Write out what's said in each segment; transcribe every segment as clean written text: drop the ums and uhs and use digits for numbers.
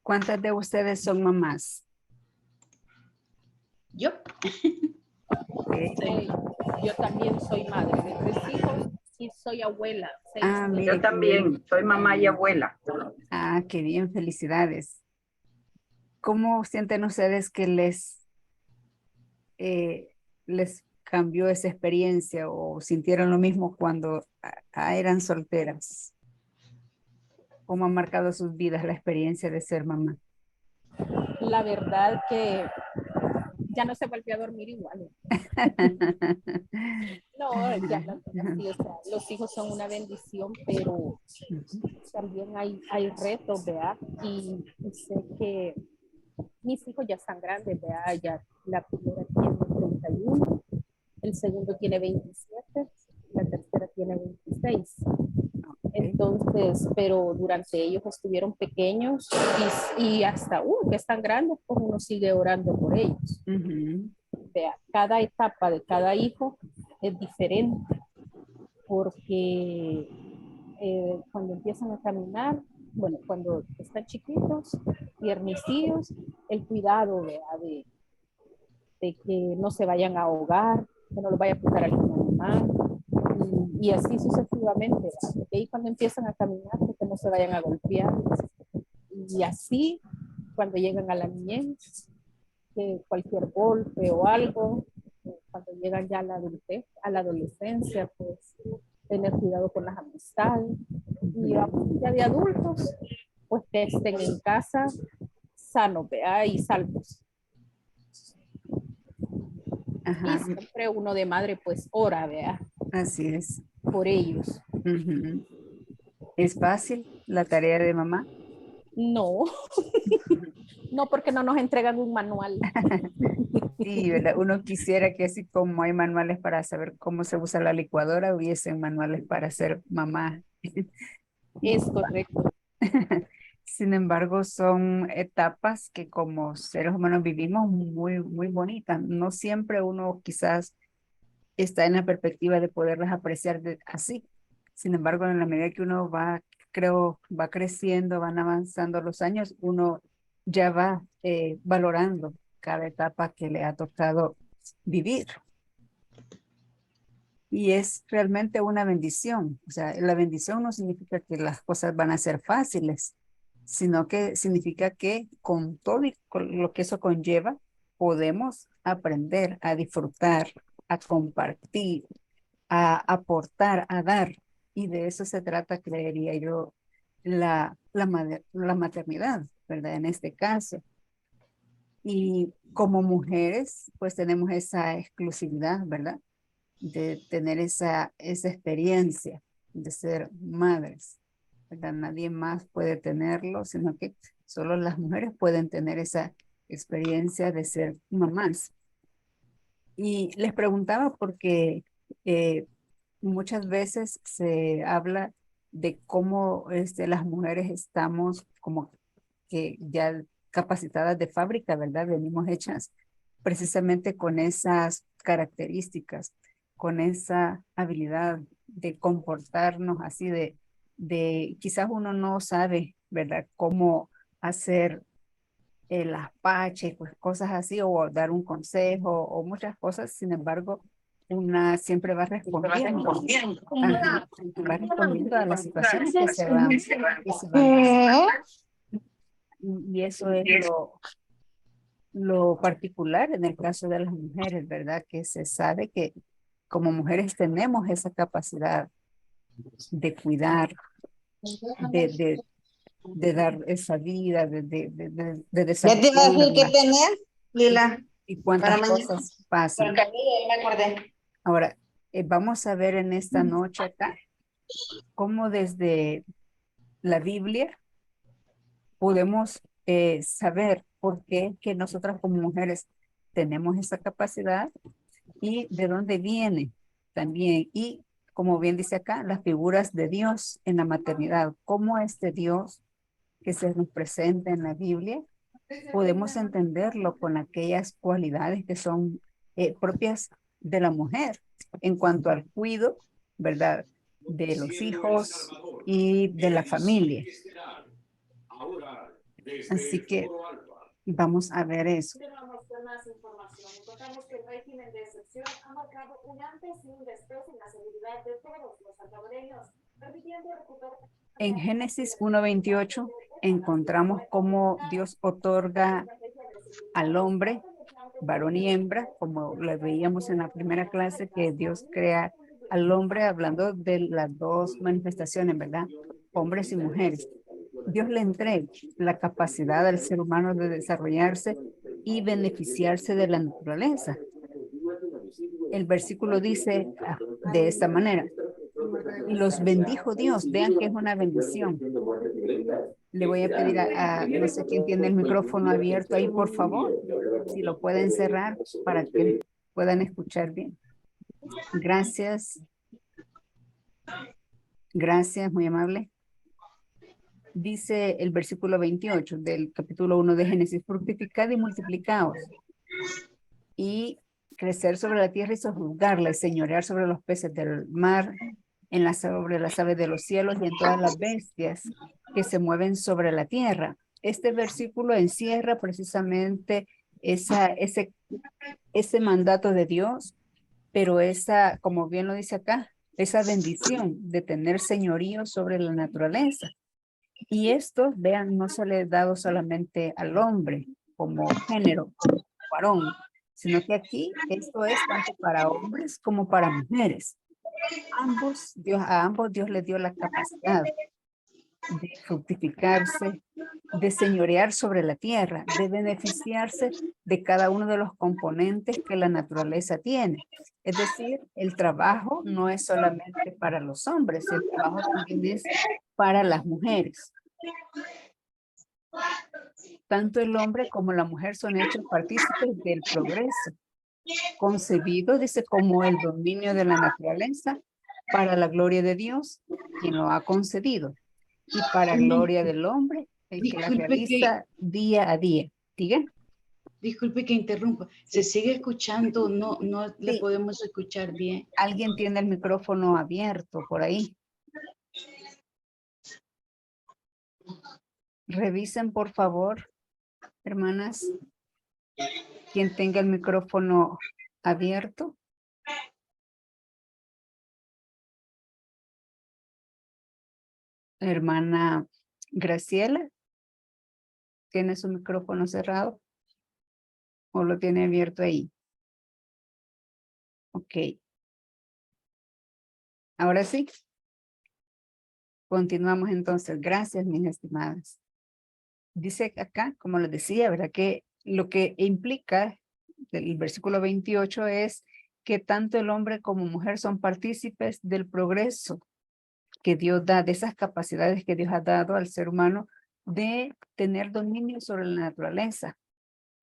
¿Cuántas de ustedes son mamás? Yo. Yo también soy madre de 3 hijos y soy abuela. Mire, Yo también soy mamá y abuela. Qué bien, felicidades. ¿Cómo sienten ustedes que les cambió esa experiencia o sintieron lo mismo cuando eran solteras? ¿Cómo ha marcado sus vidas la experiencia de ser mamá? La verdad que ya no se volvió a dormir igual. No, ya no, así, o sea, los hijos son una bendición, pero también hay retos, ¿verdad? Y sé que mis hijos ya están grandes, ¿verdad? Ya la primera tiene 31, el segundo tiene 27, la tercera tiene 26. Entonces, pero durante ellos estuvieron pequeños y hasta que están grandes, pues uno sigue orando por ellos. Vea, cada etapa de cada hijo es diferente porque cuando empiezan a caminar, bueno, cuando están chiquitos, piernecillos, el cuidado de que no se vayan a ahogar, que no los vaya a pisar algún animal, y así sucesivamente, ¿verdad? Y cuando empiezan a caminar, que no se vayan a golpear, y así cuando llegan a la niñez, que cualquier golpe o algo, cuando llegan ya a la adultez, a la adolescencia, pues tener cuidado con las amistades, y ya de adultos, pues que estén en casa sanos, ¿verdad? Y salvos. Ajá. Y siempre uno de madre pues ora, ¿verdad? Así es. Por ellos. ¿Es fácil la tarea de mamá? No, no, porque no nos entregan un manual. Sí, ¿verdad? Uno quisiera que así como hay manuales para saber cómo se usa la licuadora, hubiesen manuales para ser mamá. Es correcto. Sin embargo, son etapas que como seres humanos vivimos muy, muy bonitas. No siempre uno quizás está en la perspectiva de poderlas apreciar así. Sin embargo, en la medida que uno va, creo, va creciendo, van avanzando los años, uno ya va valorando cada etapa que le ha tocado vivir. Y es realmente una bendición. O sea, la bendición no significa que las cosas van a ser fáciles, sino que significa que con todo y con lo que eso conlleva, podemos aprender a disfrutar, a compartir, a aportar, a dar. Y de eso se trata, creería yo, la maternidad, ¿verdad? En este caso. Y como mujeres, pues tenemos esa exclusividad, ¿verdad? De tener esa experiencia de ser madres, ¿verdad? Nadie más puede tenerlo, sino que solo las mujeres pueden tener esa experiencia de ser mamás. Y les preguntaba porque muchas veces se habla de cómo las mujeres estamos como que ya capacitadas de fábrica, ¿verdad? Venimos hechas precisamente con esas características, con esa habilidad de comportarnos así, de quizás uno no sabe, ¿verdad? Cómo hacer el aspache, pues cosas así, o dar un consejo, o muchas cosas. Sin embargo, una siempre va respondiendo. Ajá, va respondiendo a las situaciones que se van. Y eso es lo particular en el caso de las mujeres, ¿verdad? Que se sabe que como mujeres tenemos esa capacidad de cuidar, de dar esa vida, de Ya te iba a decir que desarrollarla. tenés, Lila, Y cuántas para mañana. cosas pasan. Porque a mí ya me acordé. Ahora, vamos a ver en esta noche acá cómo desde la Biblia podemos saber por qué que nosotras como mujeres tenemos esa capacidad y de dónde viene también. Y como bien dice acá, las figuras de Dios en la maternidad, cómo este Dios que se nos presenta en la Biblia, podemos entenderlo con aquellas cualidades que son propias de la mujer en cuanto al cuidado, ¿verdad? De los hijos y de la familia. Así que vamos a ver eso. Continuamos con más información. Encontramos que el régimen de excepción ha marcado un antes y un después en la seguridad de todos los salvadoreños, permitiendo recuperar. En Génesis 1:28 encontramos cómo Dios otorga al hombre, varón y hembra, como lo veíamos en la primera clase, que Dios crea al hombre, hablando de las dos manifestaciones, ¿verdad? Hombres y mujeres. Dios le entrega la capacidad al ser humano de desarrollarse y beneficiarse de la naturaleza. El versículo dice de esta manera: y los bendijo Dios. Vean que es una bendición. Le voy a pedir no sé quién tiene el micrófono abierto ahí, por favor, si lo pueden cerrar para que puedan escuchar bien. Gracias. Gracias, muy amable. Dice el versículo 28 del capítulo 1 de Génesis: fructificad y multiplicaos, y crecer sobre la tierra y sojuzgarla, y señorear sobre los peces del mar, sobre las aves de los cielos y en todas las bestias que se mueven sobre la tierra. Este versículo encierra precisamente ese mandato de Dios, pero como bien lo dice acá, esa bendición de tener señorío sobre la naturaleza. Y esto, vean, no se le ha dado solamente al hombre como género, como varón, sino que aquí esto es tanto para hombres como para mujeres. A ambos Dios les dio la capacidad de fructificarse, de señorear sobre la tierra, de beneficiarse de cada uno de los componentes que la naturaleza tiene. Es decir, el trabajo no es solamente para los hombres, el trabajo también es para las mujeres. Tanto el hombre como la mujer son hechos partícipes del progreso, concebido, dice, como el dominio de la naturaleza para la gloria de Dios, quien lo ha concedido, y para gloria del hombre, el que la realiza día a día. ¿Diga? Disculpe que interrumpa. ¿Se sigue escuchando? No le Sí. podemos escuchar bien. Alguien tiene el micrófono abierto por ahí. Revisen, por favor, hermanas, quien tenga el micrófono abierto. Hermana Graciela, ¿tiene su micrófono cerrado o lo tiene abierto ahí? Ok. Ahora sí. Continuamos entonces. Gracias, mis estimadas. Dice acá, como les decía, ¿verdad? Que lo que implica el versículo 28 es que tanto el hombre como mujer son partícipes del progreso que Dios da, de esas capacidades que Dios ha dado al ser humano de tener dominio sobre la naturaleza.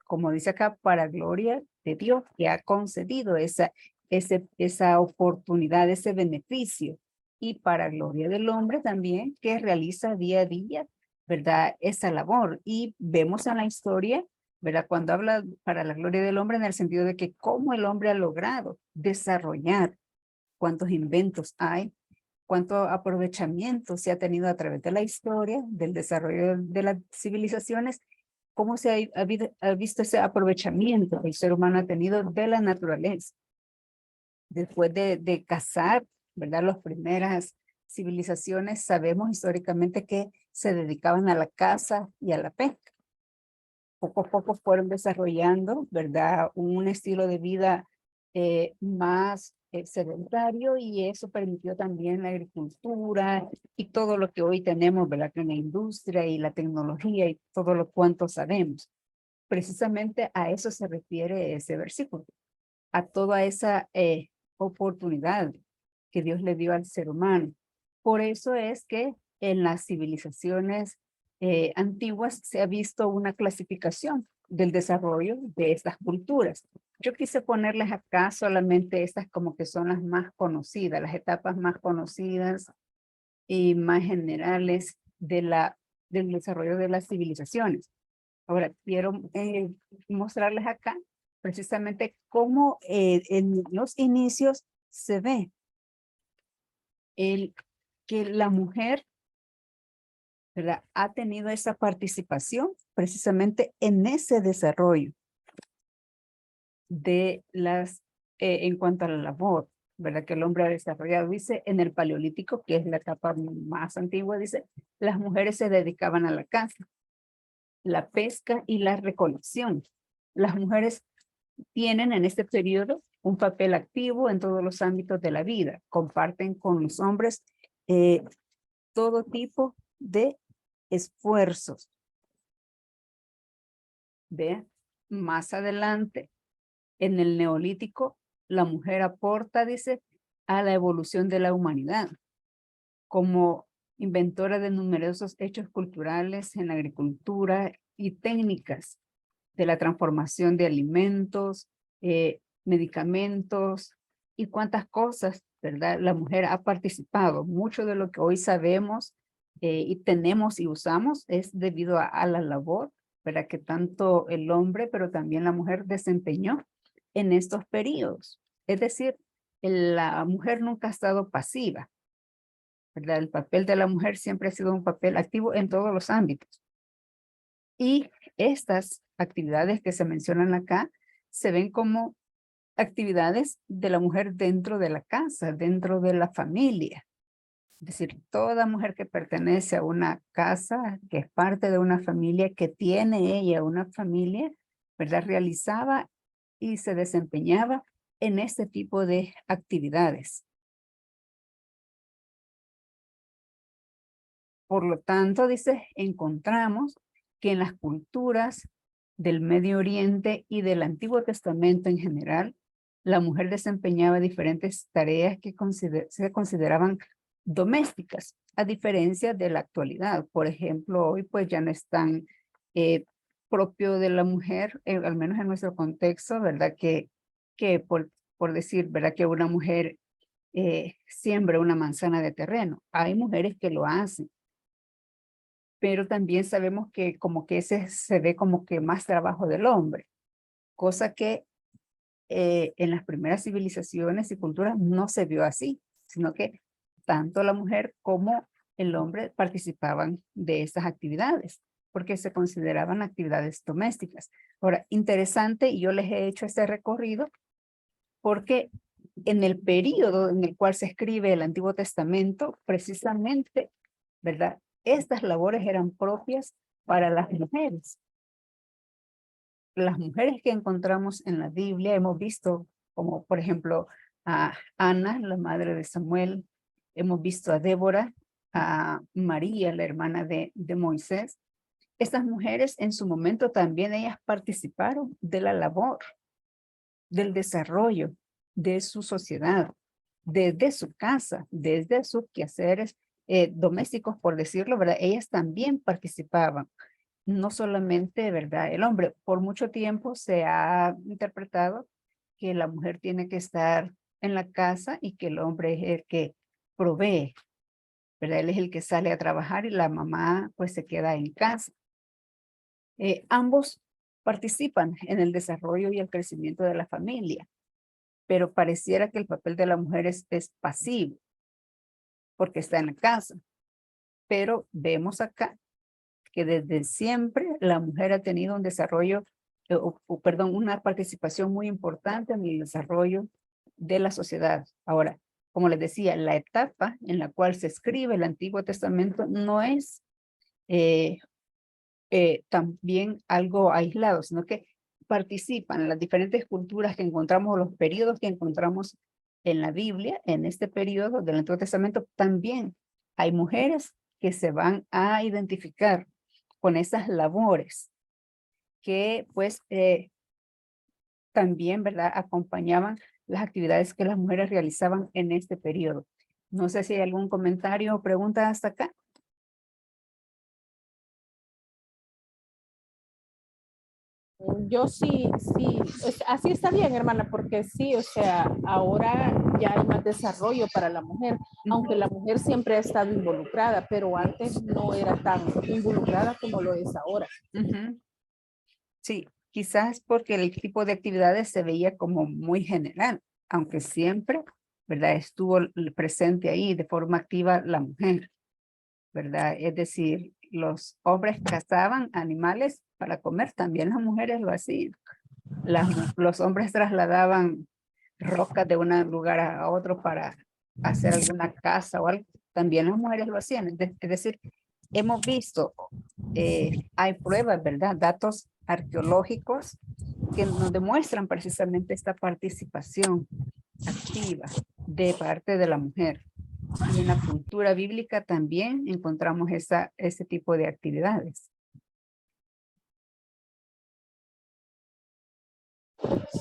Como dice acá, para gloria de Dios, que ha concedido esa oportunidad, ese beneficio. Y para gloria del hombre también, que realiza día a día, ¿verdad? Esa labor. Y vemos en la historia, ¿verdad? Cuando habla para la gloria del hombre, en el sentido de que cómo el hombre ha logrado desarrollar, cuántos inventos hay, cuánto aprovechamiento se ha tenido a través de la historia, del desarrollo de las civilizaciones, cómo se ha visto ese aprovechamiento que el ser humano ha tenido de la naturaleza. Después de cazar, ¿verdad? Las primeras civilizaciones, sabemos históricamente que se dedicaban a la caza y a la pesca. Poco a poco fueron desarrollando, ¿verdad? Un estilo de vida más sedentario, y eso permitió también la agricultura y todo lo que hoy tenemos, ¿verdad? Con la industria y la tecnología y todo lo cuanto sabemos. Precisamente a eso se refiere ese versículo, a toda esa oportunidad que Dios le dio al ser humano. Por eso es que en las civilizaciones antiguas se ha visto una clasificación del desarrollo de estas culturas. Yo quise ponerles acá solamente estas como que son las más conocidas, las etapas más conocidas y más generales del desarrollo de las civilizaciones. Ahora, quiero mostrarles acá precisamente cómo en los inicios se ve que la mujer ¿verdad? Ha tenido esa participación precisamente en ese desarrollo de en cuanto a la labor, ¿verdad? Que el hombre ha desarrollado. Dice, en el Paleolítico, que es la etapa más antigua, dice, las mujeres se dedicaban a la caza, la pesca y la recolección. Las mujeres tienen en este periodo un papel activo en todos los ámbitos de la vida. Comparten con los hombres todo tipo de esfuerzos. Vean, más adelante, en el Neolítico, la mujer aporta, dice, a la evolución de la humanidad, como inventora de numerosos hechos culturales en la agricultura y técnicas de la transformación de alimentos, medicamentos y cuántas cosas, ¿verdad? La mujer ha participado. Mucho de lo que hoy sabemos y tenemos y usamos es debido a la labor, ¿verdad? Que tanto el hombre, pero también la mujer desempeñó en estos periodos. Es decir, la mujer nunca ha estado pasiva, ¿verdad? El papel de la mujer siempre ha sido un papel activo en todos los ámbitos. Y estas actividades que se mencionan acá se ven como actividades de la mujer dentro de la casa, dentro de la familia. Es decir, toda mujer que pertenece a una casa, que es parte de una familia, que tiene ella una familia, ¿verdad? Realizaba y se desempeñaba en este tipo de actividades. Por lo tanto, dice, encontramos que en las culturas del Medio Oriente y del Antiguo Testamento en general, la mujer desempeñaba diferentes tareas que se consideraban domésticas, a diferencia de la actualidad. Por ejemplo, hoy pues ya no es tan propio de la mujer, al menos en nuestro contexto, ¿verdad? Que por decir, ¿verdad? Que una mujer siembre una manzana de terreno. Hay mujeres que lo hacen, pero también sabemos que como que ese se ve como que más trabajo del hombre, cosa que en las primeras civilizaciones y culturas no se vio así, sino que tanto la mujer como el hombre participaban de estas actividades, porque se consideraban actividades domésticas. Ahora, interesante, y yo les he hecho este recorrido, porque en el periodo en el cual se escribe el Antiguo Testamento, precisamente, ¿verdad? Estas labores eran propias para las mujeres. Las mujeres que encontramos en la Biblia hemos visto como, por ejemplo, a Ana, la madre de Samuel, hemos visto a Débora, a María, la hermana de Moisés. Estas mujeres en su momento también ellas participaron de la labor, del desarrollo de su sociedad, desde su casa, desde sus quehaceres domésticos, por decirlo, ¿verdad? Ellas también participaban, no solamente, ¿verdad? El hombre. Por mucho tiempo se ha interpretado que la mujer tiene que estar en la casa y que el hombre es el que provee, ¿verdad? Él es el que sale a trabajar y la mamá pues se queda en casa. Ambos participan en el desarrollo y el crecimiento de la familia, pero pareciera que el papel de la mujer es pasivo, porque está en la casa. Pero vemos acá que desde siempre la mujer ha tenido un desarrollo, perdón, una participación muy importante en el desarrollo de la sociedad. Ahora, como les decía, la etapa en la cual se escribe el Antiguo Testamento no es también algo aislado, sino que participan las diferentes culturas que encontramos, los periodos que encontramos en la Biblia, en este periodo del Antiguo Testamento, también hay mujeres que se van a identificar con esas labores que pues también, ¿verdad? Acompañaban las actividades que las mujeres realizaban en este periodo. No sé si hay algún comentario o pregunta hasta acá. Yo sí, así está bien, hermana, porque sí, o sea, ahora ya hay más desarrollo para la mujer, aunque la mujer siempre ha estado involucrada, pero antes no era tan involucrada como lo es ahora. Sí, quizás porque el tipo de actividades se veía como muy general, aunque siempre, ¿verdad? Estuvo presente ahí de forma activa la mujer. ¿verdad? Es decir, los hombres cazaban animales para comer, también las mujeres lo hacían. Los hombres trasladaban rocas de un lugar a otro para hacer alguna casa o algo, también las mujeres lo hacían. Es decir, hemos visto, hay pruebas, ¿verdad? Datos arqueológicos que nos demuestran precisamente esta participación activa de parte de la mujer. Y en la cultura bíblica también encontramos ese tipo de actividades.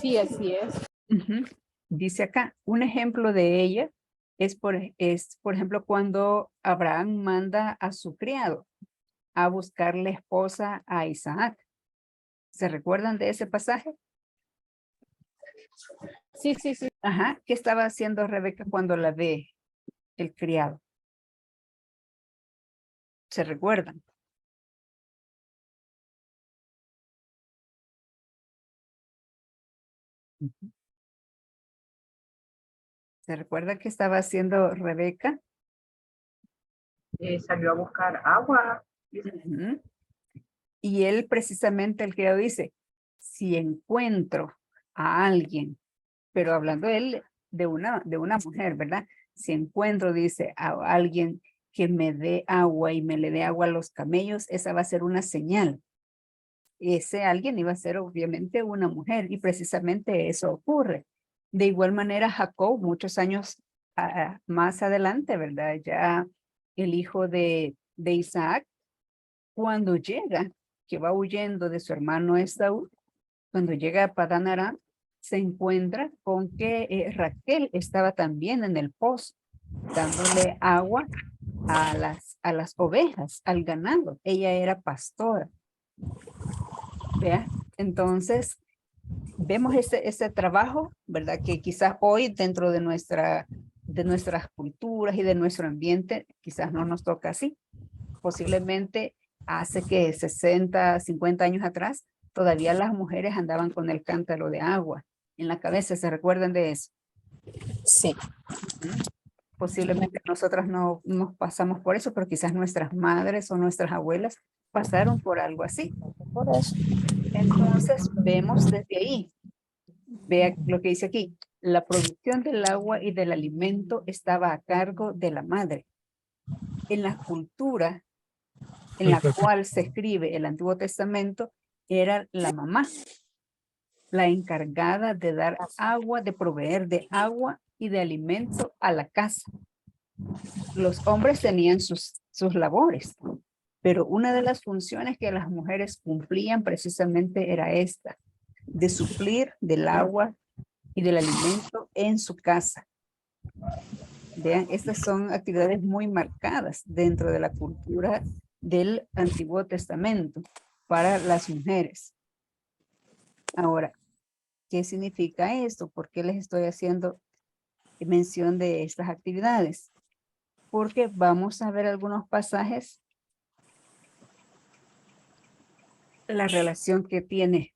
Sí, así es. Ujú. Dice acá, un ejemplo de ella es por ejemplo, cuando Abraham manda a su criado a buscarle esposa a Isaac. ¿Se recuerdan de ese pasaje? Sí, sí, sí. Ajá, ¿qué estaba haciendo Rebeca cuando la ve el criado? ¿Se recuerdan? Ujú. ¿Se recuerda qué estaba haciendo Rebeca? Salió a buscar agua. Ujú. Y él precisamente, el criado dice, si encuentro a alguien, pero hablando él de una mujer, ¿verdad? Si encuentro, dice, a alguien que me dé agua y me le dé agua a los camellos, esa va a ser una señal. Ese alguien iba a ser obviamente una mujer y precisamente eso ocurre. De igual manera, Jacob, muchos años más adelante, ¿verdad? Ya el hijo de Isaac, cuando llega, que va huyendo de su hermano Esaú, cuando llega a Padán Aram, se encuentra con que Raquel estaba también en el pozo, dándole agua a las ovejas, al ganado. Ella era pastora. ¿Vea? Entonces, vemos ese trabajo, ¿verdad? Que quizás hoy dentro de nuestras culturas y de nuestro ambiente, quizás no nos toca así. Posiblemente hace que 60, 50 años atrás, todavía las mujeres andaban con el cántaro de agua en la cabeza. ¿Se recuerdan de eso? Sí. Ujú. Posiblemente nosotras no nos pasamos por eso, pero quizás nuestras madres o nuestras abuelas pasaron por algo así. Por eso. Entonces vemos desde ahí, vea lo que dice aquí, la producción del agua y del alimento estaba a cargo de la madre. En la cultura en la cual se escribe el Antiguo Testamento, era la mamá, la encargada de dar agua, de proveer de agua y de alimento a la casa. Los hombres tenían sus labores, pero una de las funciones que las mujeres cumplían precisamente era esta, de suplir del agua y del alimento en su casa. Vean, estas son actividades muy marcadas dentro de la cultura del Antiguo Testamento para las mujeres. Ahora, ¿qué significa esto? ¿Por qué les estoy haciendo mención de estas actividades? Porque vamos a ver algunos pasajes, la relación que tiene.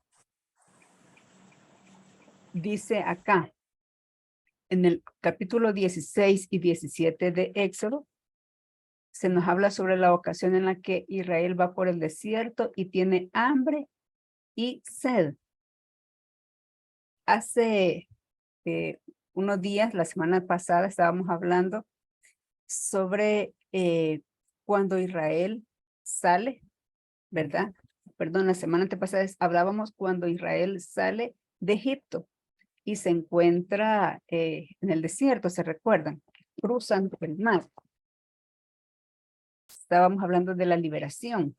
Dice acá, en el capítulo 16 y 17 de Éxodo, se nos habla sobre la ocasión en la que Israel va por el desierto y tiene hambre y sed. Hace unos días, la semana pasada, estábamos hablando sobre cuando Israel sale, ¿verdad? Perdón, la semana antepasada hablábamos cuando Israel sale de Egipto y se encuentra en el desierto, ¿se recuerdan? Cruzan el mar. Estábamos hablando de la liberación.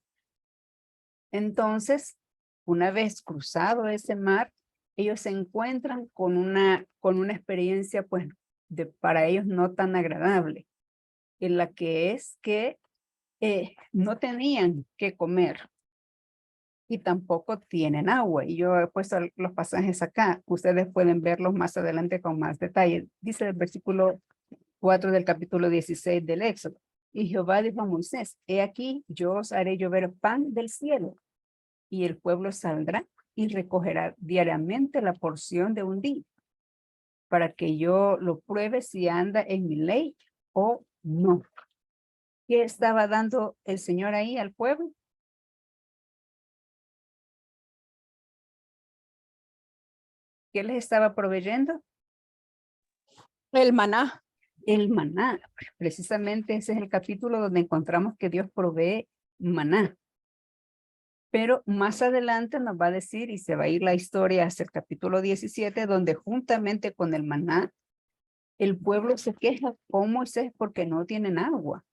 Entonces, una vez cruzado ese mar, ellos se encuentran con una experiencia, pues, para ellos no tan agradable, en la que es que no tenían que comer y tampoco tienen agua. Y yo he puesto los pasajes acá. Ustedes pueden verlos más adelante con más detalle. Dice el versículo 4 del capítulo 16 del Éxodo. Y Jehová dijo a Moisés, he aquí, yo os haré llover pan del cielo, y el pueblo saldrá y recogerá diariamente la porción de un día, para que yo lo pruebe si anda en mi ley o no. ¿Qué estaba dando el Señor ahí al pueblo? ¿Qué les estaba proveyendo? El maná. El maná. Precisamente ese es el capítulo donde encontramos que Dios provee maná. Pero más adelante nos va a decir, y se va a ir la historia hasta el capítulo 17, donde juntamente con el maná, el pueblo se queja con Moisés porque no tienen agua.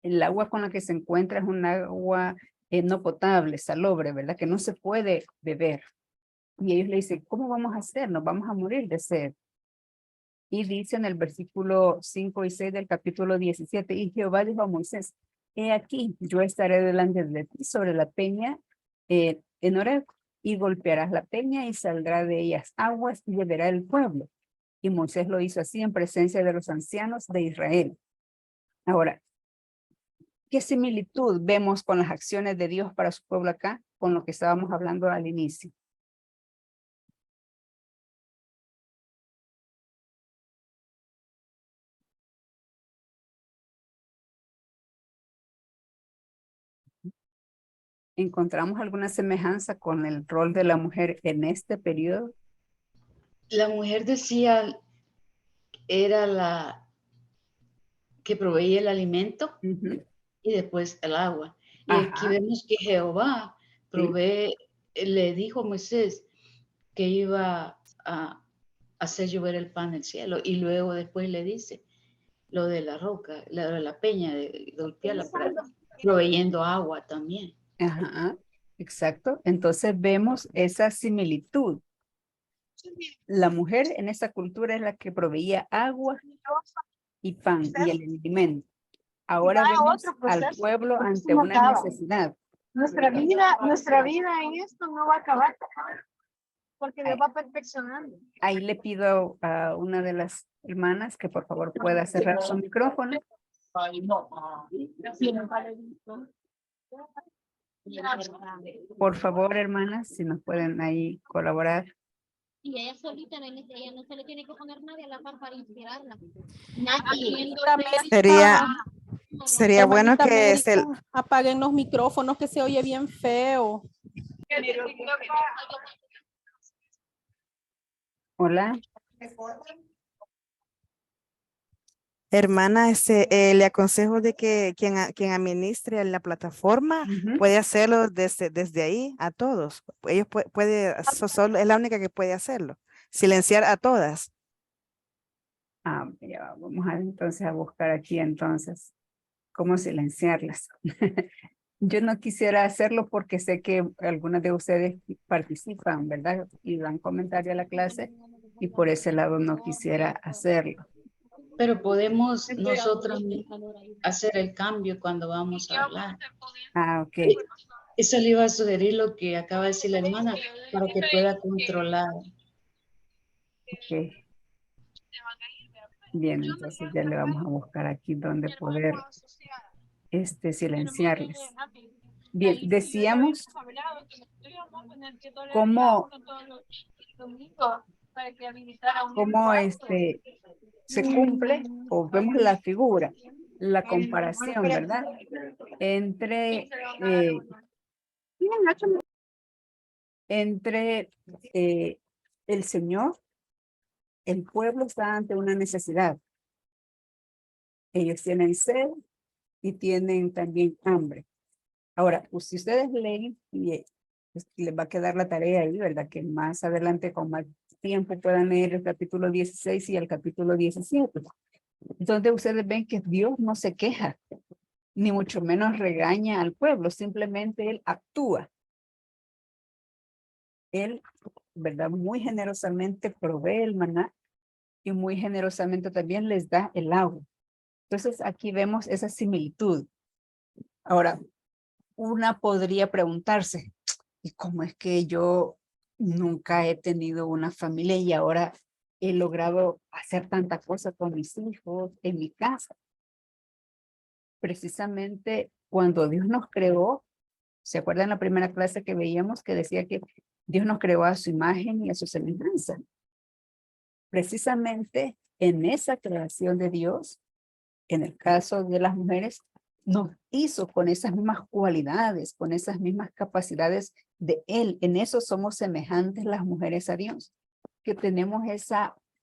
El agua con la que se encuentra es un agua no potable, salobre, ¿verdad? Que no se puede beber. Y ellos le dicen, ¿cómo vamos a hacer? Nos vamos a morir de sed. Y dice en el versículo 5 y 6 del capítulo 17, y Jehová dijo a Moisés, he aquí, yo estaré delante de ti sobre la peña en Horeb, y golpearás la peña y saldrá de ellas aguas y beberá el pueblo. Y Moisés lo hizo así en presencia de los ancianos de Israel. Ahora, ¿qué similitud vemos con las acciones de Dios para su pueblo acá, con lo que estábamos hablando al inicio? ¿Encontramos alguna semejanza con el rol de la mujer en este periodo? La mujer decía, era la que proveía el alimento y después el agua. Y aquí vemos que Jehová provee, le dijo a Moisés que iba a hacer llover el pan del cielo, y luego después le dice lo de la roca, lo de la peña, de golpearla, proveyendo agua también. Ajá, exacto. Entonces vemos esa similitud. La mujer en esa cultura es la que proveía agua y pan y el alimento. Ahora vemos al pueblo ante una necesidad. Nuestra vida en esto no va a acabar porque Dios va perfeccionando. Ahí le pido a una de las hermanas que por favor pueda cerrar su micrófono. Por favor, hermanas, si nos pueden ahí colaborar. Y ella solita, ella no se le tiene que poner nadie a la par para inspirarla. Sería bueno que apaguen los micrófonos, que se oye bien feo. Hola. hermana, le aconsejo de que quien administre la plataforma puede hacerlo desde ahí a todos. Ellos solo es la única que puede hacerlo. Silenciar a todas. Ya vamos entonces a buscar aquí entonces cómo silenciarlas. Yo no quisiera hacerlo porque sé que algunas de ustedes participan, ¿verdad? Y dan comentario a la clase y por ese lado no quisiera hacerlo. Pero podemos nosotros hacer el cambio cuando vamos a hablar. Ok. Eso le iba a sugerir lo que acaba de decir la hermana, para que pueda controlar. Ok. Bien, entonces ya le vamos a buscar aquí donde poder silenciarles. Bien, decíamos cómo se cumple o vemos la figura, la comparación, ¿verdad? Entre el Señor, el pueblo está ante una necesidad. Ellos tienen sed y tienen también hambre. Ahora, pues, si ustedes leen, y les va a quedar la tarea ahí, ¿verdad? Que más adelante con más tiempo puedan leer el capítulo 16 y el capítulo 17. Entonces ustedes ven que Dios no se queja, ni mucho menos regaña al pueblo, simplemente Él actúa. Él, ¿verdad? Muy generosamente provee el maná y muy generosamente también les da el agua. Entonces aquí vemos esa similitud. Ahora, una podría preguntarse, ¿y cómo es que yo nunca he tenido una familia y ahora he logrado hacer tanta cosa con mis hijos en mi casa? Precisamente cuando Dios nos creó, ¿se acuerdan la primera clase que veíamos que decía que Dios nos creó a su imagen y a su semejanza? Precisamente en esa creación de Dios, en el caso de las mujeres, nos hizo con esas mismas cualidades, con esas mismas capacidades de Él. En eso somos semejantes las mujeres a Dios, que tenemos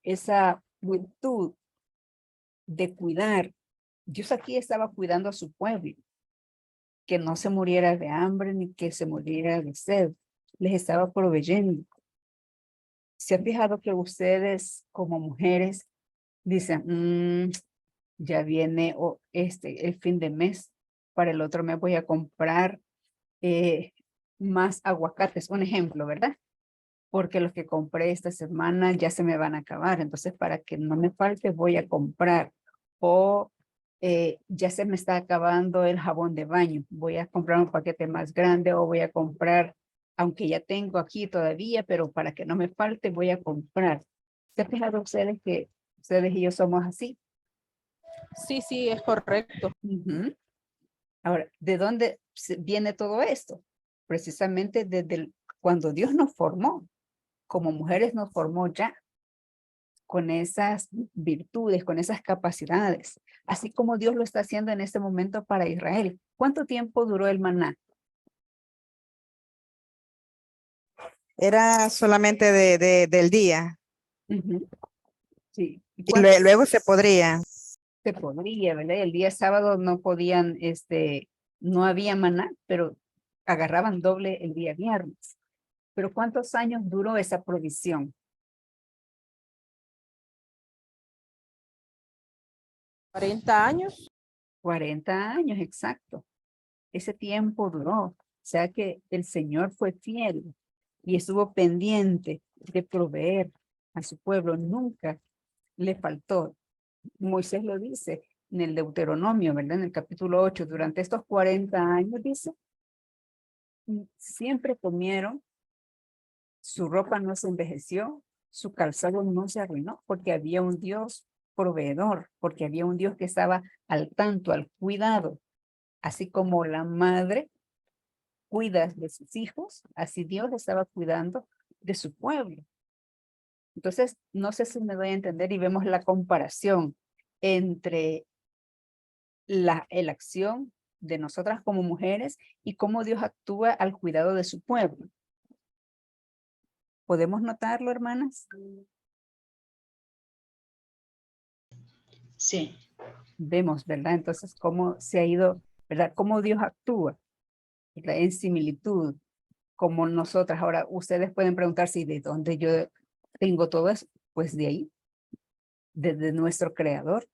esa virtud de cuidar. Dios aquí estaba cuidando a su pueblo, que no se muriera de hambre ni que se muriera de sed. Les estaba proveyendo. ¿Se ha fijado que ustedes como mujeres dicen, ya viene el fin de mes, para el otro mes voy a comprar más aguacates, un ejemplo, ¿verdad? Porque los que compré esta semana ya se me van a acabar, entonces para que no me falte voy a comprar. O ya se me está acabando el jabón de baño, voy a comprar un paquete más grande o voy a comprar, aunque ya tengo aquí todavía, pero para que no me falte voy a comprar. ¿Se han fijado ustedes que ustedes y yo somos así? Sí, sí, es correcto. Ujú. Ahora, ¿de dónde viene todo esto? Precisamente desde cuando Dios nos formó, como mujeres nos formó ya, con esas virtudes, con esas capacidades, así como Dios lo está haciendo en este momento para Israel. ¿Cuánto tiempo duró el maná? Era solamente del día. Ujú. Sí. ¿Y Y luego se podría. se podría, ¿verdad? El día sábado no podían, no había maná, pero agarraban doble el día viernes. Pero ¿cuántos años duró esa provisión? 40 años. 40 años, exacto. Ese tiempo duró. O sea que el Señor fue fiel y estuvo pendiente de proveer a su pueblo. Nunca le faltó. Moisés lo dice en el Deuteronomio, ¿verdad? En el capítulo 8, durante estos 40 años, dice, siempre comieron, su ropa no se envejeció, su calzado no se arruinó, porque había un Dios proveedor, porque había un Dios que estaba al tanto, al cuidado, así como la madre cuida de sus hijos, así Dios estaba cuidando de su pueblo. Entonces, no sé si me doy a entender y vemos la comparación entre la acción de nosotras como mujeres y cómo Dios actúa al cuidado de su pueblo. ¿Podemos notarlo, hermanas? Sí. Vemos, ¿verdad? Entonces, cómo se ha ido, ¿verdad? Cómo Dios actúa, ¿verdad? En similitud, como nosotras. Ahora, ustedes pueden preguntarse, ¿y de dónde yo tengo todo eso? Pues de ahí, desde nuestro Creador.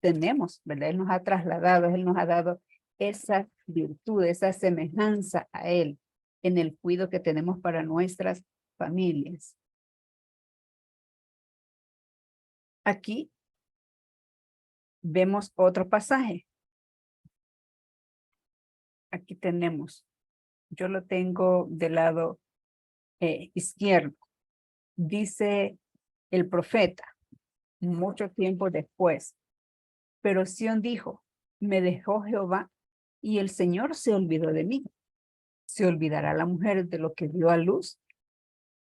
Tenemos, ¿verdad? Él nos ha trasladado, Él nos ha dado esa virtud, esa semejanza a Él en el cuidado que tenemos para nuestras familias. Aquí vemos otro pasaje. Aquí tenemos, yo lo tengo del lado izquierdo. Dice el profeta, mucho tiempo después, pero Sión dijo, me dejó Jehová y el Señor se olvidó de mí. ¿Se olvidará la mujer de lo que dio a luz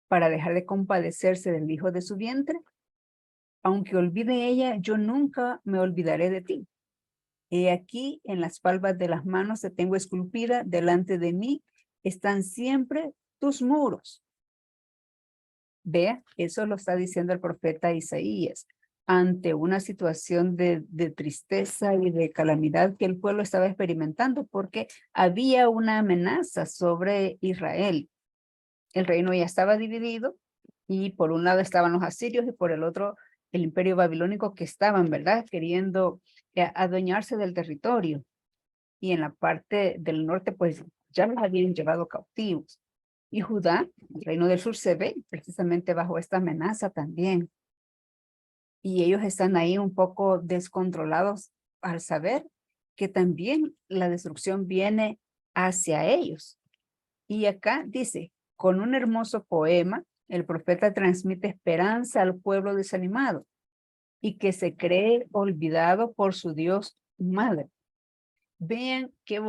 para dejar de compadecerse del hijo de su vientre? Aunque olvide ella, yo nunca me olvidaré de ti. He aquí en las palmas de las manos te tengo esculpida, delante de mí están siempre tus muros. Vea, eso lo está diciendo el profeta Isaías, ante una situación de tristeza y de calamidad que el pueblo estaba experimentando, porque había una amenaza sobre Israel. El reino ya estaba dividido y por un lado estaban los asirios y por el otro el imperio babilónico que estaban, ¿verdad? Queriendo adueñarse del territorio. Y en la parte del norte, pues ya los habían llevado cautivos. Y Judá, el reino del sur, se ve precisamente bajo esta amenaza también. Y ellos están ahí un poco descontrolados al saber que también la destrucción viene hacia ellos. Y acá dice, con un hermoso poema, el profeta transmite esperanza al pueblo desanimado y que se cree olvidado por su Dios madre. Vean qué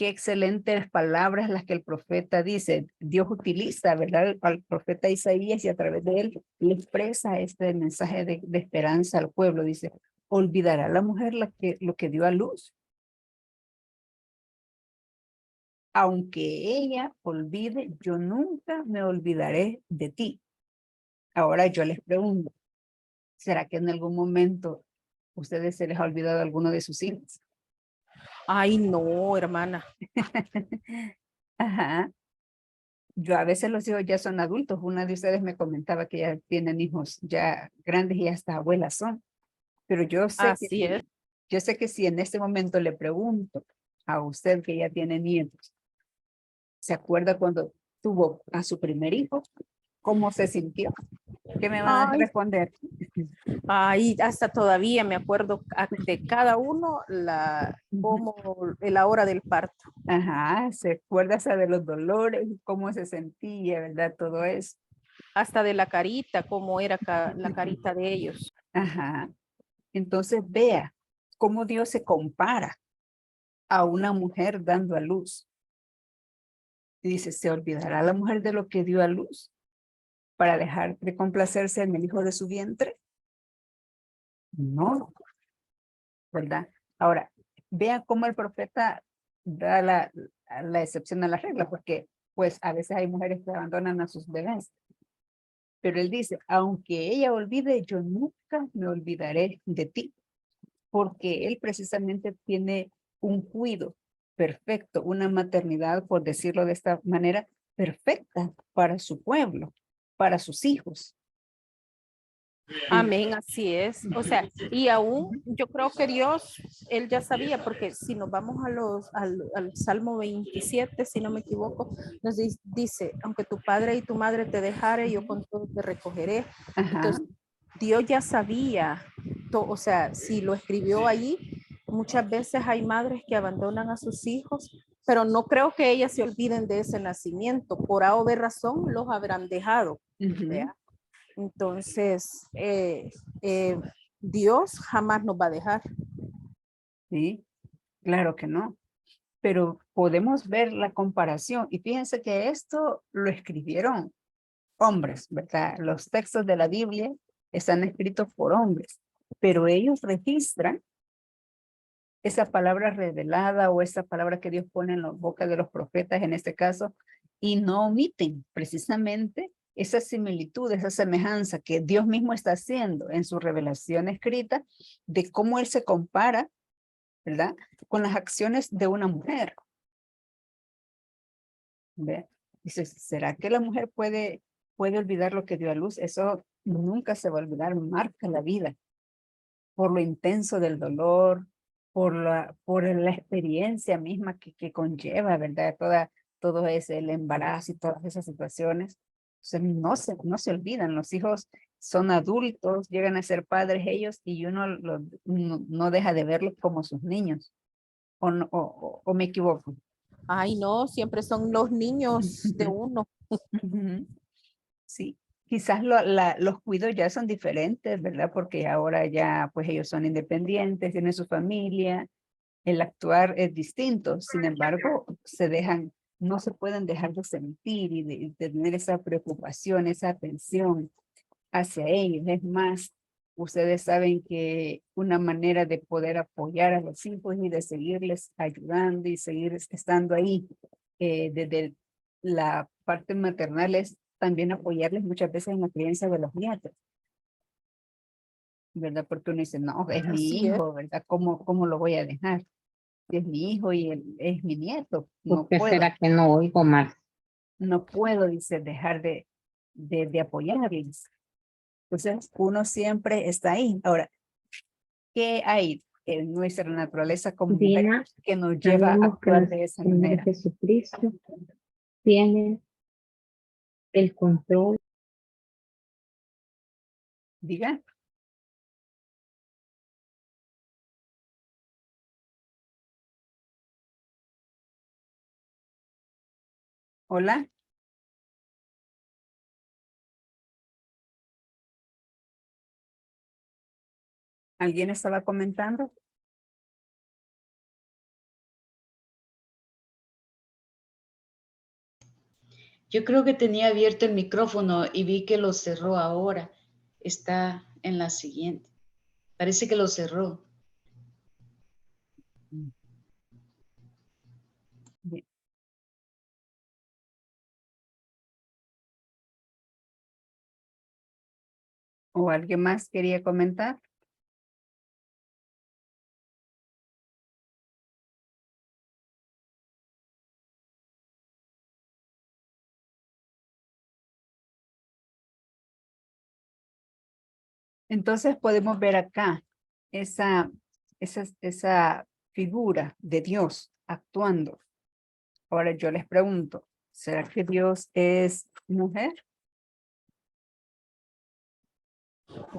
excelentes palabras las que el profeta dice. Dios utiliza, ¿verdad? Al profeta Isaías y a través de él le expresa este mensaje de esperanza al pueblo. Dice, olvidará la mujer lo que dio a luz aunque ella olvide, yo nunca me olvidaré de ti. Ahora yo les pregunto, ¿será que en algún momento ustedes se les ha olvidado alguno de sus hijos? Ay, no, hermana. Ajá. Yo a veces los hijos ya son adultos. Una de ustedes me comentaba que ya tienen hijos ya grandes y hasta abuelas son. Pero Así es. yo sé que si en este momento le pregunto a usted que ya tiene nietos, ¿se acuerda cuando tuvo a su primer hijo? ¿Cómo se sintió? ¿Qué me van a Ay, responder? ay, hasta todavía me acuerdo de cada uno como la hora del parto. Ajá, se acuerda hasta de los dolores, cómo se sentía, ¿verdad? Todo eso. Hasta de la carita, cómo era la carita de ellos. Ajá. Entonces vea cómo Dios se compara a una mujer dando a luz. Y dice, ¿se olvidará la mujer de lo que dio a luz para dejar de complacerse en el hijo de su vientre? No, ¿verdad? Ahora, vea cómo el profeta da la excepción a la regla, porque pues a veces hay mujeres que abandonan a sus bebés. Pero él dice, aunque ella olvide, yo nunca me olvidaré de ti, porque él precisamente tiene un cuidado perfecto, una maternidad, por decirlo de esta manera, perfecta para su pueblo, para sus hijos. Amén, así es. O sea, y aún yo creo que Dios, Él ya sabía, porque si nos vamos al Salmo 27, si no me equivoco, nos dice, aunque tu padre y tu madre te dejare, yo con todo te recogeré. Ajá. Entonces, Dios ya sabía, o sea, si lo escribió allí, muchas veces hay madres que abandonan a sus hijos, pero no creo que ellas se olviden de ese nacimiento. Por A o B razón los habrán dejado. ¿Vea? Entonces, Dios jamás nos va a dejar. Sí, claro que no. Pero podemos ver la comparación. Y fíjense que esto lo escribieron hombres, ¿verdad? Los textos de la Biblia están escritos por hombres, pero ellos registran esa palabra revelada o esa palabra que Dios pone en la boca de los profetas en este caso, y no omiten precisamente esa similitud, esa semejanza que Dios mismo está haciendo en su revelación escrita de cómo Él se compara, ¿verdad? Con las acciones de una mujer. ¿Ve? Dice, ¿será que la mujer puede olvidar lo que dio a luz? Eso nunca se va a olvidar, marca la vida por lo intenso del dolor, por la experiencia misma que conlleva, ¿verdad? Todo ese, el embarazo y todas esas situaciones. O sea, no se olvidan, los hijos son adultos, llegan a ser padres ellos y uno no deja de verlos como sus niños. ¿O me equivoco? Ay, no, siempre son los niños de uno. Ujú. Sí, quizás los cuidados ya son diferentes, ¿verdad? Porque ahora ya, pues ellos son independientes, tienen su familia, el actuar es distinto. Sin embargo, no se pueden dejar de sentir y de tener esa preocupación, esa atención hacia ellos. Es más, ustedes saben que una manera de poder apoyar a los hijos y de seguirles ayudando y seguir estando ahí desde la parte maternal es también apoyarles muchas veces en la crianza de los nietos, ¿verdad? Porque uno dice, no, es mi Así es. hijo, ¿verdad? ¿Cómo lo voy a dejar? Es mi hijo y él es mi nieto. ¿Por No qué puedo, será que no oigo más? no puedo, dice, dejar de apoyarles. Entonces, uno siempre está ahí. Ahora, ¿qué hay en nuestra naturaleza como mujer Dina, que nos lleva a sabemos que actuar nuestro de esa Señor manera? Jesucristo tiene el control. Diga. Hola. ¿Alguien estaba comentando? Yo creo que tenía abierto el micrófono y vi que lo cerró ahora. Está en la siguiente. Parece que lo cerró. Bien. ¿O alguien más quería comentar? Entonces podemos ver acá esa figura de Dios actuando. Ahora yo les pregunto, ¿será que Dios es mujer?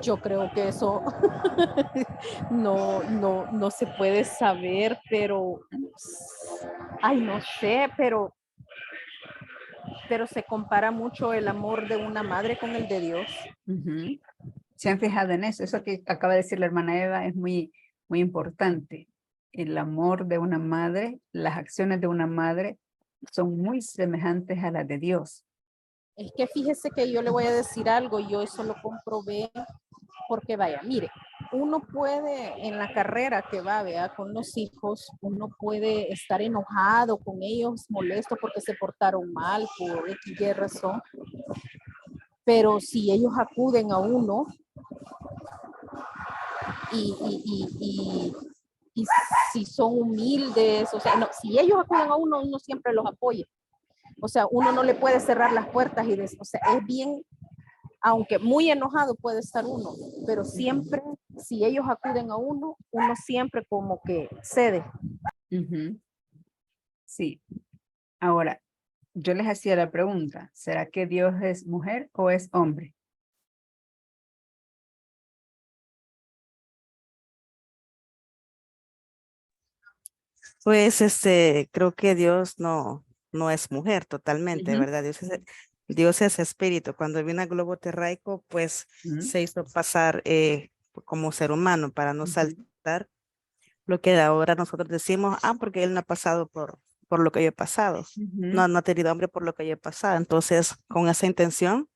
Yo creo que eso no se puede saber, pero, ay, no sé, pero se compara mucho el amor de una madre con el de Dios. Ujú. ¿Se han fijado en eso? Eso que acaba de decir la hermana Eva es muy importante. El amor de una madre, las acciones de una madre son muy semejantes a las de Dios. Es que fíjese que yo le voy a decir algo, yo eso lo comprobé porque vaya, mire, uno puede en la carrera que va, vea, con los hijos, uno puede estar enojado con ellos, molesto porque se portaron mal por X y razón, pero si ellos acuden a uno y si son humildes, o sea, no, si ellos acuden a uno, uno siempre los apoya. O sea, uno no le puede cerrar las puertas o sea, es bien, aunque muy enojado puede estar uno, pero siempre, si ellos acuden a uno, uno siempre como que cede. Ujú. Sí. Ahora, yo les hacía la pregunta, ¿será que Dios es mujer o es hombre? Pues creo que Dios no es mujer totalmente, Ujú. ¿verdad? Dios es espíritu. Cuando vino al globo terráqueo, pues Ujú. se hizo pasar como ser humano para no Ujú. saltar lo que ahora nosotros decimos, porque él no ha pasado por lo que yo he pasado. Ujú. No ha tenido hambre por lo que yo he pasado. Entonces, con esa intención,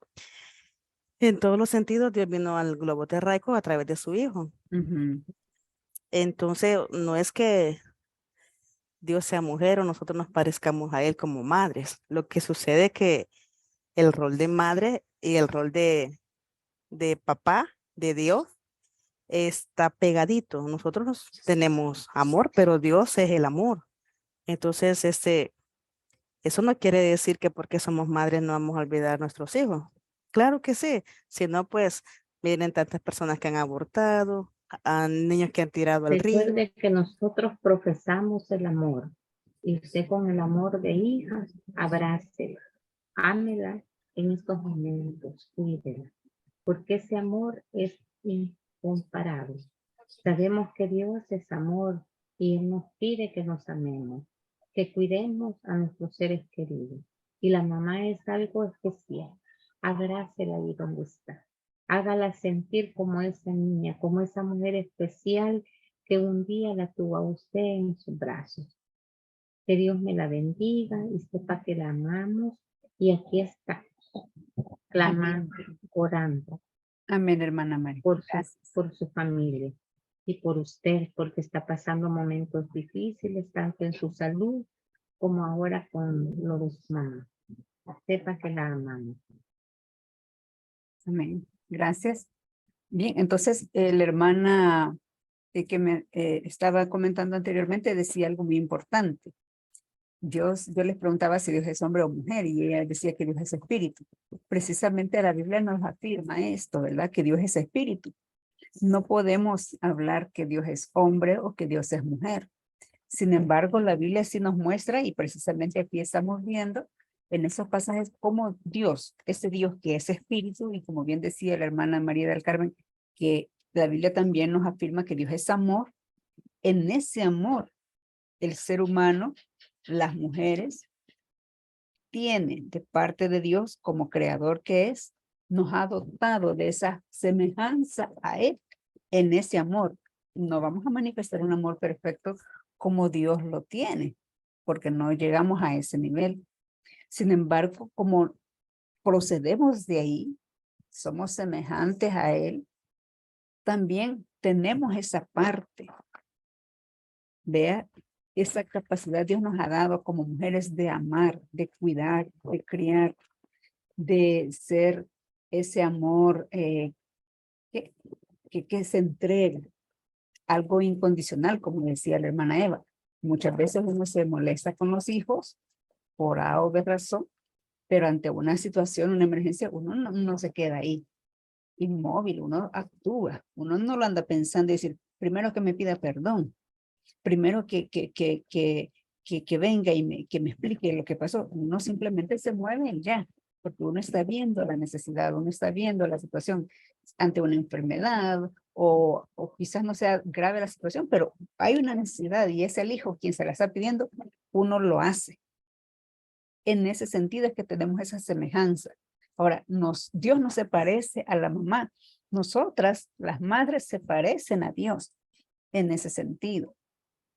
en todos los sentidos, Dios vino al globo terráqueo a través de su hijo. Ujú. Entonces, no es que Dios sea mujer o nosotros nos parezcamos a él como madres. Lo que sucede es que el rol de madre y el rol de papá, de Dios, está pegadito. Nosotros tenemos amor, pero Dios es el amor. Entonces, eso no quiere decir que porque somos madres no vamos a olvidar a nuestros hijos. Claro que sí. Si no, pues miren tantas personas que han abortado, a niños que han tirado al río. Recuerde que nosotros profesamos el amor y usted con el amor de hija, abrácela, ámela en estos momentos, cuídela, porque ese amor es incomparable. Sabemos que Dios es amor y Él nos pide que nos amemos, que cuidemos a nuestros seres queridos. Y la mamá es algo especial. Abrácela ahí donde está. Hágala sentir como esa niña, como esa mujer especial que un día la tuvo a usted en sus brazos. Que Dios me la bendiga y sepa que la amamos. Y aquí está, Amén. clamando, orando Amén, hermana María. Gracias. por su familia y por usted, porque está pasando momentos difíciles, tanto en su salud como ahora con lo de su mamá. Sepa que la amamos. Amén. Gracias. Bien, entonces la hermana que me estaba comentando anteriormente decía algo muy importante. Yo les preguntaba si Dios es hombre o mujer y ella decía que Dios es espíritu. Precisamente la Biblia nos afirma esto, ¿verdad? Que Dios es espíritu. No podemos hablar que Dios es hombre o que Dios es mujer. Sin embargo, la Biblia sí nos muestra y precisamente aquí estamos viendo en esos pasajes cómo Dios, ese Dios que es espíritu y como bien decía la hermana María del Carmen, que la Biblia también nos afirma que Dios es amor. En ese amor, el ser humano, las mujeres, tienen de parte de Dios como creador que es, nos ha dotado de esa semejanza a Él en ese amor. No vamos a manifestar un amor perfecto como Dios lo tiene, porque no llegamos a ese nivel. Sin embargo, como procedemos de ahí, somos semejantes a Él, también tenemos esa parte. Vea, esa capacidad Dios nos ha dado como mujeres de amar, de cuidar, de criar, de ser ese amor que se entrega, algo incondicional, como decía la hermana Eva. Muchas veces uno se molesta con los hijos por A o B razón, pero ante una situación, una emergencia, uno no se queda ahí inmóvil, uno actúa, uno no lo anda pensando y decir, primero que me pida perdón, primero que venga y que me explique lo que pasó. Uno simplemente se mueve y ya, porque uno está viendo la necesidad, uno está viendo la situación ante una enfermedad o quizás no sea grave la situación, pero hay una necesidad y es el hijo quien se la está pidiendo, uno lo hace. En ese sentido es que tenemos esa semejanza. Ahora, Dios no se parece a la mamá. Nosotras, las madres, se parecen a Dios en ese sentido.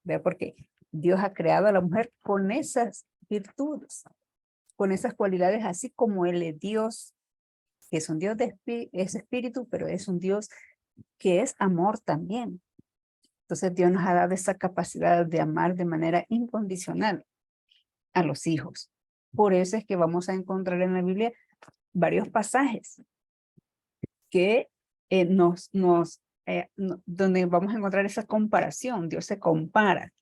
¿Ve? Porque Dios ha creado a la mujer con esas virtudes, con esas cualidades, así como Él es Dios, que es un Dios es espíritu, pero es un Dios que es amor también. Entonces Dios nos ha dado esa capacidad de amar de manera incondicional a los hijos. Por eso es que vamos a encontrar en la Biblia varios pasajes que donde vamos a encontrar esa comparación. Dios se compara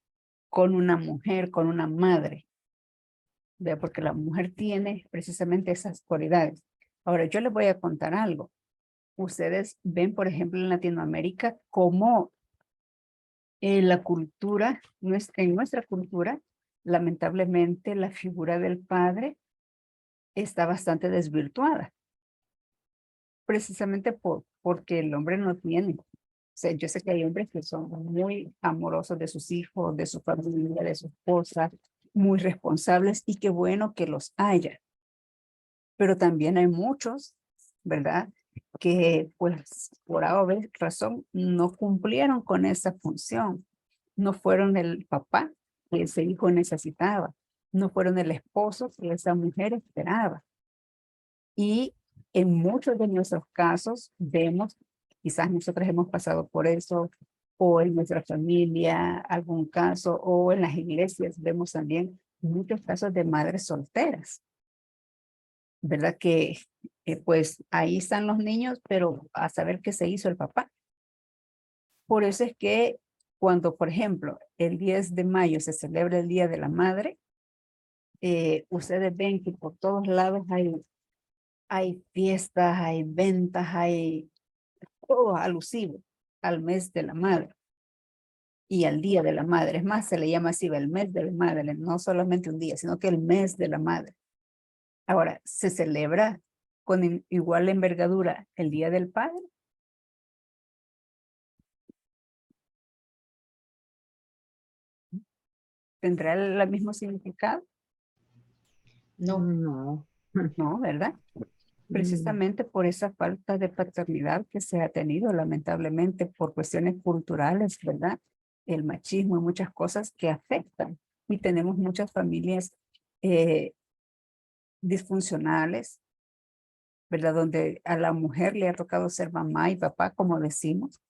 con una mujer, con una madre. ¿Ve? Porque la mujer tiene precisamente esas cualidades. Ahora, yo les voy a contar algo. Ustedes ven, por ejemplo, en Latinoamérica, cómo la cultura, en nuestra cultura, lamentablemente, la figura del padre está bastante desvirtuada. Precisamente porque el hombre no tiene. O sea, yo sé que hay hombres que son muy amorosos de sus hijos, de su familia, de su esposa, muy responsables y qué bueno que los haya. Pero también hay muchos, ¿verdad? Que pues por A o B razón no cumplieron con esa función. No fueron el papá que ese hijo necesitaba. No fueron el esposo que esa mujer esperaba. Y en muchos de nuestros casos vemos, quizás nosotros hemos pasado por eso, o en nuestra familia, algún caso, o en las iglesias vemos también muchos casos de madres solteras, ¿verdad? Que pues ahí están los niños, pero a saber qué se hizo el papá. Por eso es que cuando, por ejemplo, el 10 de mayo se celebra el Día de la Madre, ustedes ven que por todos lados hay fiestas, hay ventas, hay todo alusivo al mes de la madre y al día de la madre. Es más, se le llama así el mes de la madre, no solamente un día, sino que el mes de la madre. Ahora, ¿se celebra con igual envergadura el Día del Padre? ¿Tendrá el mismo significado? No. No. No, ¿verdad? Precisamente por esa falta de paternidad que se ha tenido, lamentablemente, por cuestiones culturales, ¿verdad? El machismo y muchas cosas que afectan. Y tenemos muchas familias disfuncionales, ¿verdad? Donde a la mujer le ha tocado ser mamá y papá, como decimos,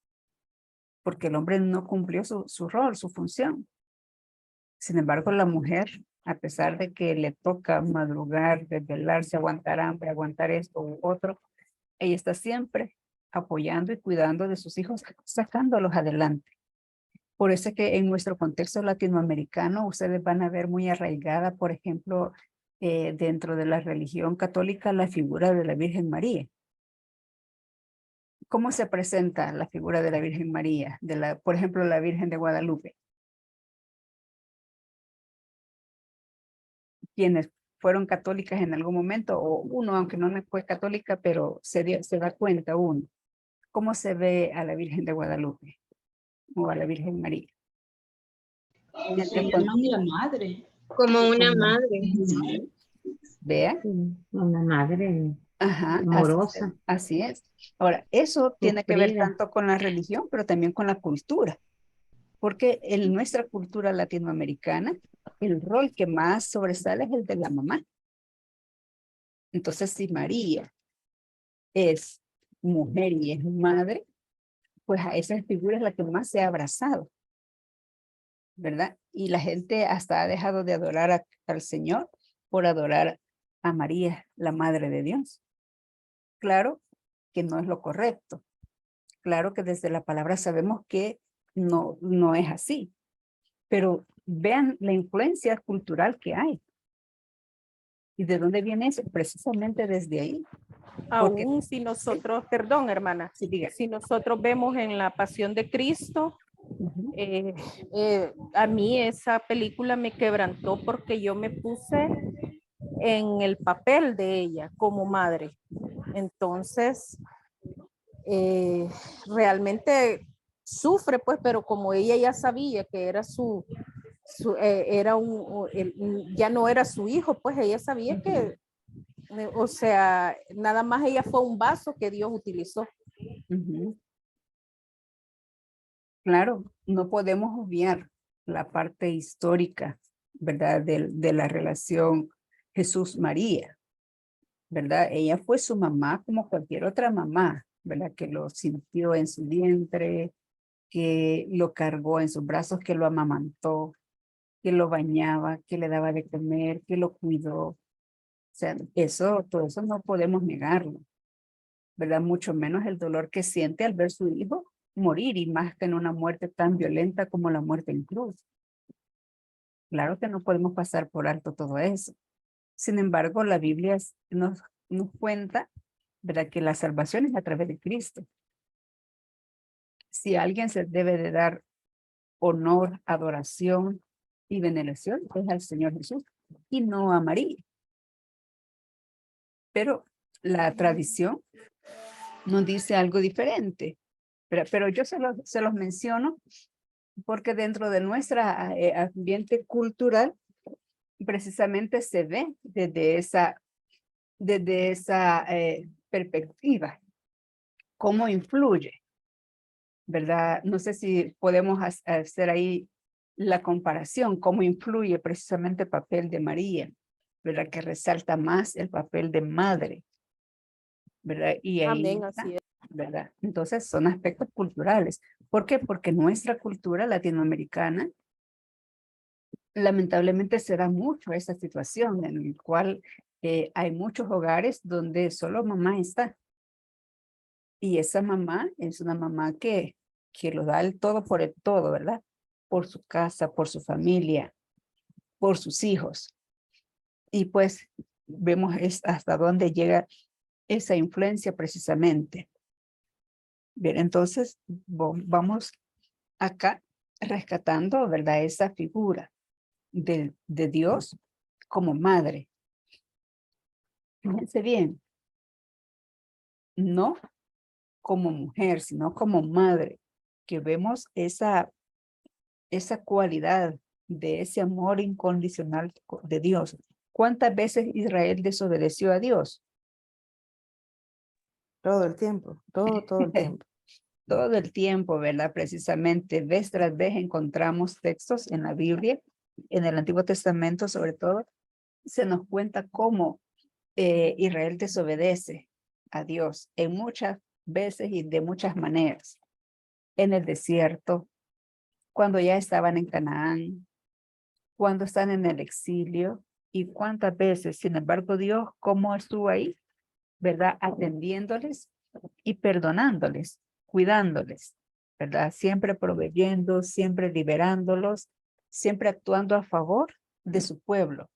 porque el hombre no cumplió su rol, su función. Sin embargo, la mujer, a pesar de que le toca madrugar, desvelarse, aguantar hambre, aguantar esto u otro, ella está siempre apoyando y cuidando de sus hijos, sacándolos adelante. Por eso es que en nuestro contexto latinoamericano, ustedes van a ver muy arraigada, por ejemplo, dentro de la religión católica, la figura de la Virgen María. ¿Cómo se presenta la figura de la Virgen María? Por ejemplo, la Virgen de Guadalupe. Quienes fueron católicas en algún momento, o uno, aunque no fue católica, pero se da cuenta uno. ¿Cómo se ve a la Virgen de Guadalupe? O a la Virgen María. Se llaman la madre. Como una madre. Sí. Vea. Una madre Ajá, amorosa. así es. Ahora, eso tiene que ver Sufrida. tanto con la religión, pero también con la cultura. Porque en nuestra cultura latinoamericana, el rol que más sobresale es el de la mamá. Entonces, si María es mujer y es madre, pues a esa figura es la que más se ha abrazado, ¿verdad? Y la gente hasta ha dejado de adorar al Señor por adorar a María, la Madre de Dios. Claro que no es lo correcto, claro que desde la palabra sabemos que no es así, pero vean la influencia cultural que hay. ¿Y de dónde viene eso? Precisamente desde ahí. Porque, Aún si nosotros, perdón hermana, sí, diga. si nosotros vemos en la Pasión de Cristo, Ujú. a mí esa película me quebrantó porque yo me puse en el papel de ella como madre. Entonces, realmente sufre, pues, pero como ella ya sabía que era ya no era su hijo, pues ella sabía que, o sea, nada más ella fue un vaso que Dios utilizó. Ujú. Claro, no podemos obviar la parte histórica, ¿verdad? De la relación Jesús-María, ¿verdad? Ella fue su mamá como cualquier otra mamá, ¿verdad? Que lo sintió en su vientre, que lo cargó en sus brazos, que lo amamantó, que lo bañaba, que le daba de comer, que lo cuidó. O sea, todo eso no podemos negarlo, ¿verdad? Mucho menos el dolor que siente al ver su hijo morir y más que en una muerte tan violenta como la muerte en cruz. Claro que no podemos pasar por alto todo eso. Sin embargo, la Biblia nos cuenta, ¿verdad? Que la salvación es a través de Cristo. Si a alguien se debe de dar honor, adoración y veneración, es al Señor Jesús y no a María. Pero la tradición nos dice algo diferente. Pero yo se los menciono porque dentro de nuestro ambiente cultural precisamente se ve desde esa perspectiva, cómo influye, ¿verdad? No sé si podemos hacer ahí la comparación, cómo influye precisamente el papel de María, ¿verdad? Que resalta más el papel de madre, ¿verdad? Y ahí Amén, está, así es. ¿verdad? Entonces son aspectos culturales. ¿Por qué? Porque nuestra cultura latinoamericana lamentablemente se da mucho esa situación en el cual hay muchos hogares donde solo mamá está. Y esa mamá es una mamá que lo da el todo por el todo, ¿verdad? Por su casa, por su familia, por sus hijos. Y pues vemos hasta dónde llega esa influencia precisamente. Bien, entonces vamos acá rescatando, ¿verdad? Esa figura de Dios como madre. Fíjense bien, no como mujer, sino como madre, que vemos esa cualidad de ese amor incondicional de Dios. ¿Cuántas veces Israel desobedeció a Dios? Todo el tiempo, todo el tiempo. Todo el tiempo, ¿verdad? Precisamente, vez tras vez encontramos textos en la Biblia, en el Antiguo Testamento sobre todo, se nos cuenta cómo Israel desobedece a Dios en muchas veces y de muchas maneras. En el desierto, cuando ya estaban en Canaán, cuando están en el exilio, y cuántas veces, sin embargo, Dios, ¿cómo estuvo ahí? ¿Verdad? Atendiéndoles y perdonándoles, cuidándoles, ¿verdad? Siempre proveyendo, siempre liberándolos, siempre actuando a favor de su pueblo.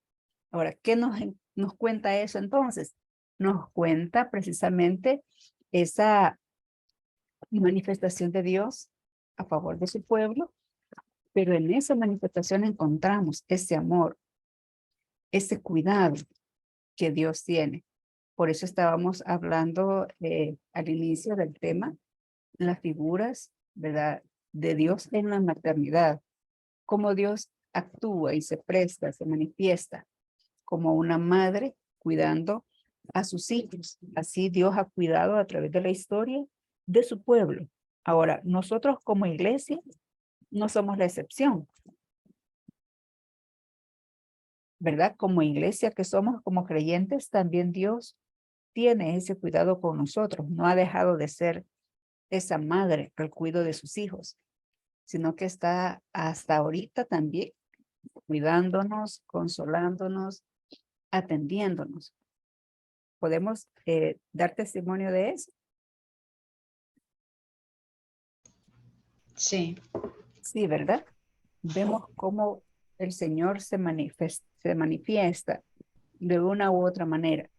Ahora, ¿qué nos cuenta eso entonces? Nos cuenta precisamente esa manifestación de Dios a favor de su pueblo, pero en esa manifestación encontramos ese amor, ese cuidado que Dios tiene. Por eso estábamos hablando al inicio del tema, las figuras, ¿verdad? De Dios en la maternidad, cómo Dios actúa y se presta, se manifiesta como una madre cuidando a sus hijos. Así Dios ha cuidado a través de la historia de su pueblo. Ahora, nosotros como iglesia no somos la excepción, ¿verdad? Como iglesia que somos, como creyentes, también Dios tiene ese cuidado con nosotros. No ha dejado de ser esa madre al cuidado de sus hijos, sino que está hasta ahorita también cuidándonos, consolándonos, atendiéndonos. ¿Podemos dar testimonio de eso? Sí. Sí, ¿verdad? Vemos cómo el Señor se manifiesta de una u otra manera.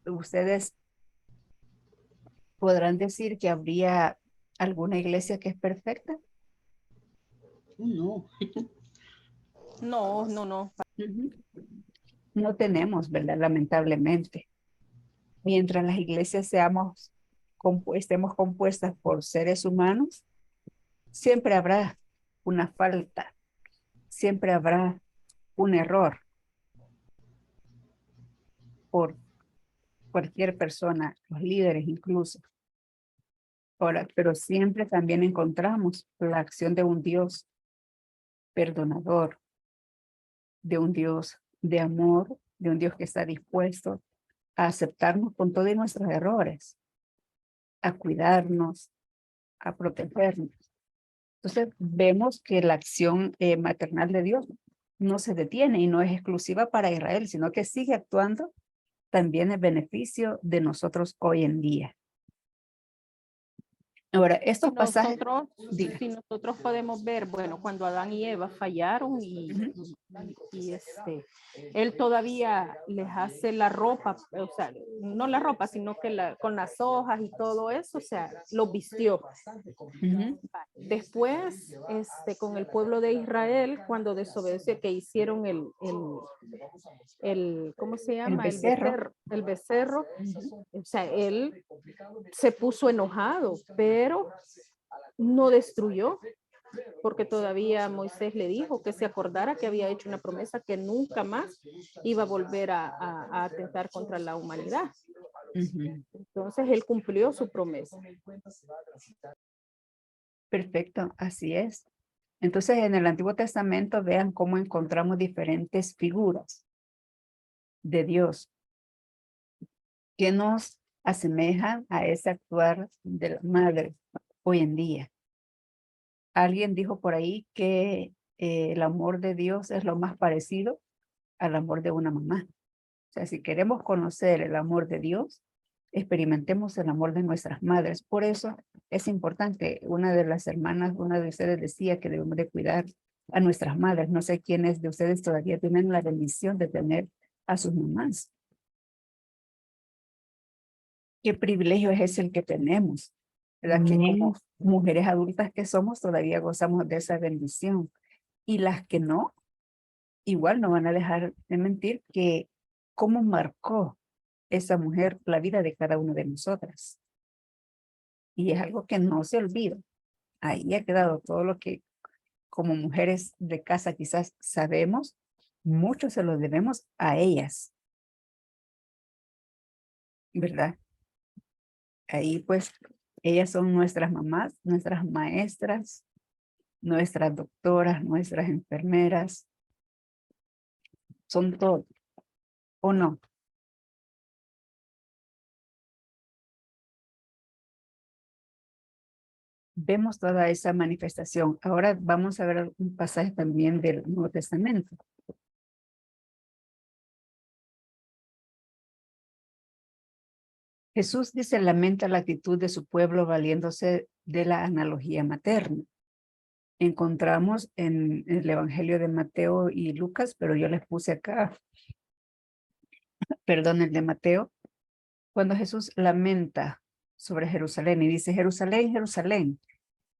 Ustedes podrán decir que habría alguna iglesia que es perfecta. No. No, no, no. Ujú. No tenemos, ¿verdad? Lamentablemente. Mientras las iglesias estemos compuestas por seres humanos, siempre habrá una falta, siempre habrá un error por cualquier persona, los líderes incluso. Ahora, pero siempre también encontramos la acción de un Dios perdonador, de un Dios de amor, de un Dios que está dispuesto a aceptarnos con todos nuestros errores, a cuidarnos, a protegernos. Entonces, vemos que la acción maternal de Dios no se detiene y no es exclusiva para Israel, sino que sigue actuando también en beneficio de nosotros hoy en día. Ahora, estos pasajes... Diga. Si nosotros podemos ver, bueno, cuando Adán y Eva fallaron y él todavía les hace la ropa, o sea, no la ropa, sino que con las hojas y todo eso, o sea, lo vistió. Después, con el pueblo de Israel, cuando desobedeció, que hicieron ¿cómo se llama? El becerro. O sea, él se puso enojado, pero no destruyó, porque todavía Moisés le dijo que se acordara que había hecho una promesa que nunca más iba a volver a atentar contra la humanidad. Entonces él cumplió su promesa. Perfecto, así es. Entonces, en el Antiguo Testamento, vean cómo encontramos diferentes figuras de Dios que nos asemejan a ese actuar de la madre hoy en día. Alguien dijo por ahí que el amor de Dios es lo más parecido al amor de una mamá. O sea, si queremos conocer el amor de Dios, experimentemos el amor de nuestras madres. Por eso es importante. Una de las hermanas, una de ustedes decía que debemos de cuidar a nuestras madres. No sé quiénes de ustedes todavía tienen la bendición de tener a sus mamás. ¿Qué privilegio es ese el que tenemos? ¿Verdad? Que como mujeres adultas que somos, todavía gozamos de esa bendición. Y las que no, igual no van a dejar de mentir que cómo marcó esa mujer la vida de cada una de nosotras. Y es algo que no se olvida. Ahí ha quedado todo lo que como mujeres de casa quizás sabemos, mucho se lo debemos a ellas, ¿verdad? Ahí pues ellas son nuestras mamás, nuestras maestras, nuestras doctoras, nuestras enfermeras, son todo, ¿o no? Vemos toda esa manifestación. Ahora vamos a ver un pasaje también del Nuevo Testamento. Jesús dice, lamenta la actitud de su pueblo valiéndose de la analogía materna. Encontramos en el Evangelio de Mateo y Lucas, pero yo les puse acá, perdón, el de Mateo, cuando Jesús lamenta sobre Jerusalén y dice, Jerusalén, Jerusalén,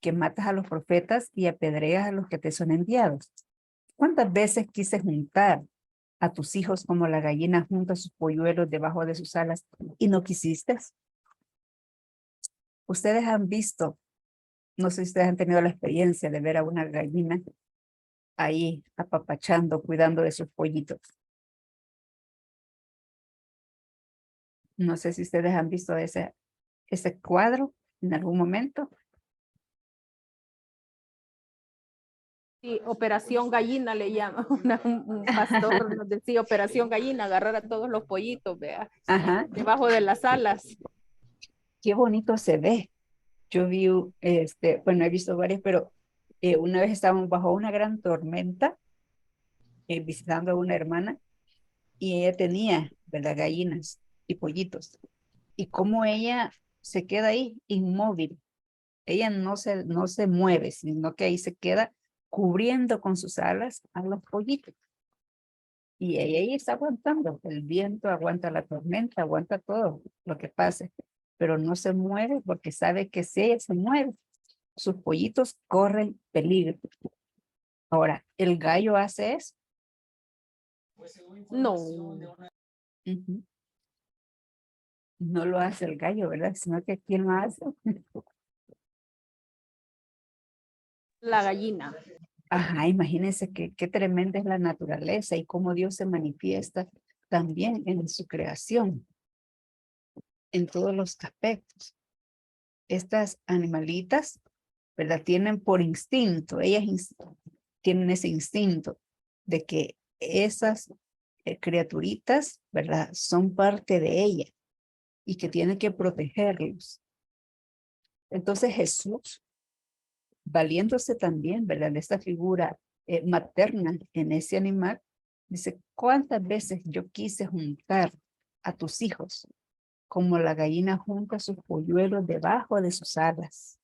que matas a los profetas y apedreas a los que te son enviados. ¿Cuántas veces quise juntar a tus hijos como la gallina junta sus polluelos debajo de sus alas y no quisiste? Ustedes han visto, no sé si ustedes han tenido la experiencia de ver a una gallina ahí apapachando, cuidando de sus pollitos. No sé si ustedes han visto ese cuadro en algún momento. Sí, Operación Gallina le llama, un pastor nos decía Operación Gallina, agarrar a todos los pollitos, vea, debajo de las alas. Qué bonito se ve. Yo vi, bueno, he visto varias, pero una vez estábamos bajo una gran tormenta visitando a una hermana y ella tenía, ¿verdad? Gallinas y pollitos. Y cómo ella se queda ahí inmóvil, Ella no se mueve, sino que ahí se queda cubriendo con sus alas a los pollitos. Y ella ahí está aguantando. El viento aguanta la tormenta, aguanta todo lo que pase. Pero no se mueve porque sabe que si ella se mueve, sus pollitos corren peligro. Ahora, ¿el gallo hace eso? No, Ujú. No lo hace el gallo, ¿verdad? Sino que ¿quién lo hace? la gallina. Ajá, imagínense qué tremenda es la naturaleza y cómo Dios se manifiesta también en su creación, en todos los aspectos. Estas animalitas, ¿verdad? Tienen por instinto, tienen ese instinto de que esas criaturitas, ¿verdad? Son parte de ella y que tienen que protegerlos. Entonces Jesús, valiéndose también, ¿verdad? De esta figura materna en ese animal, dice, ¿cuántas veces yo quise juntar a tus hijos como la gallina junta sus polluelos debajo de sus alas?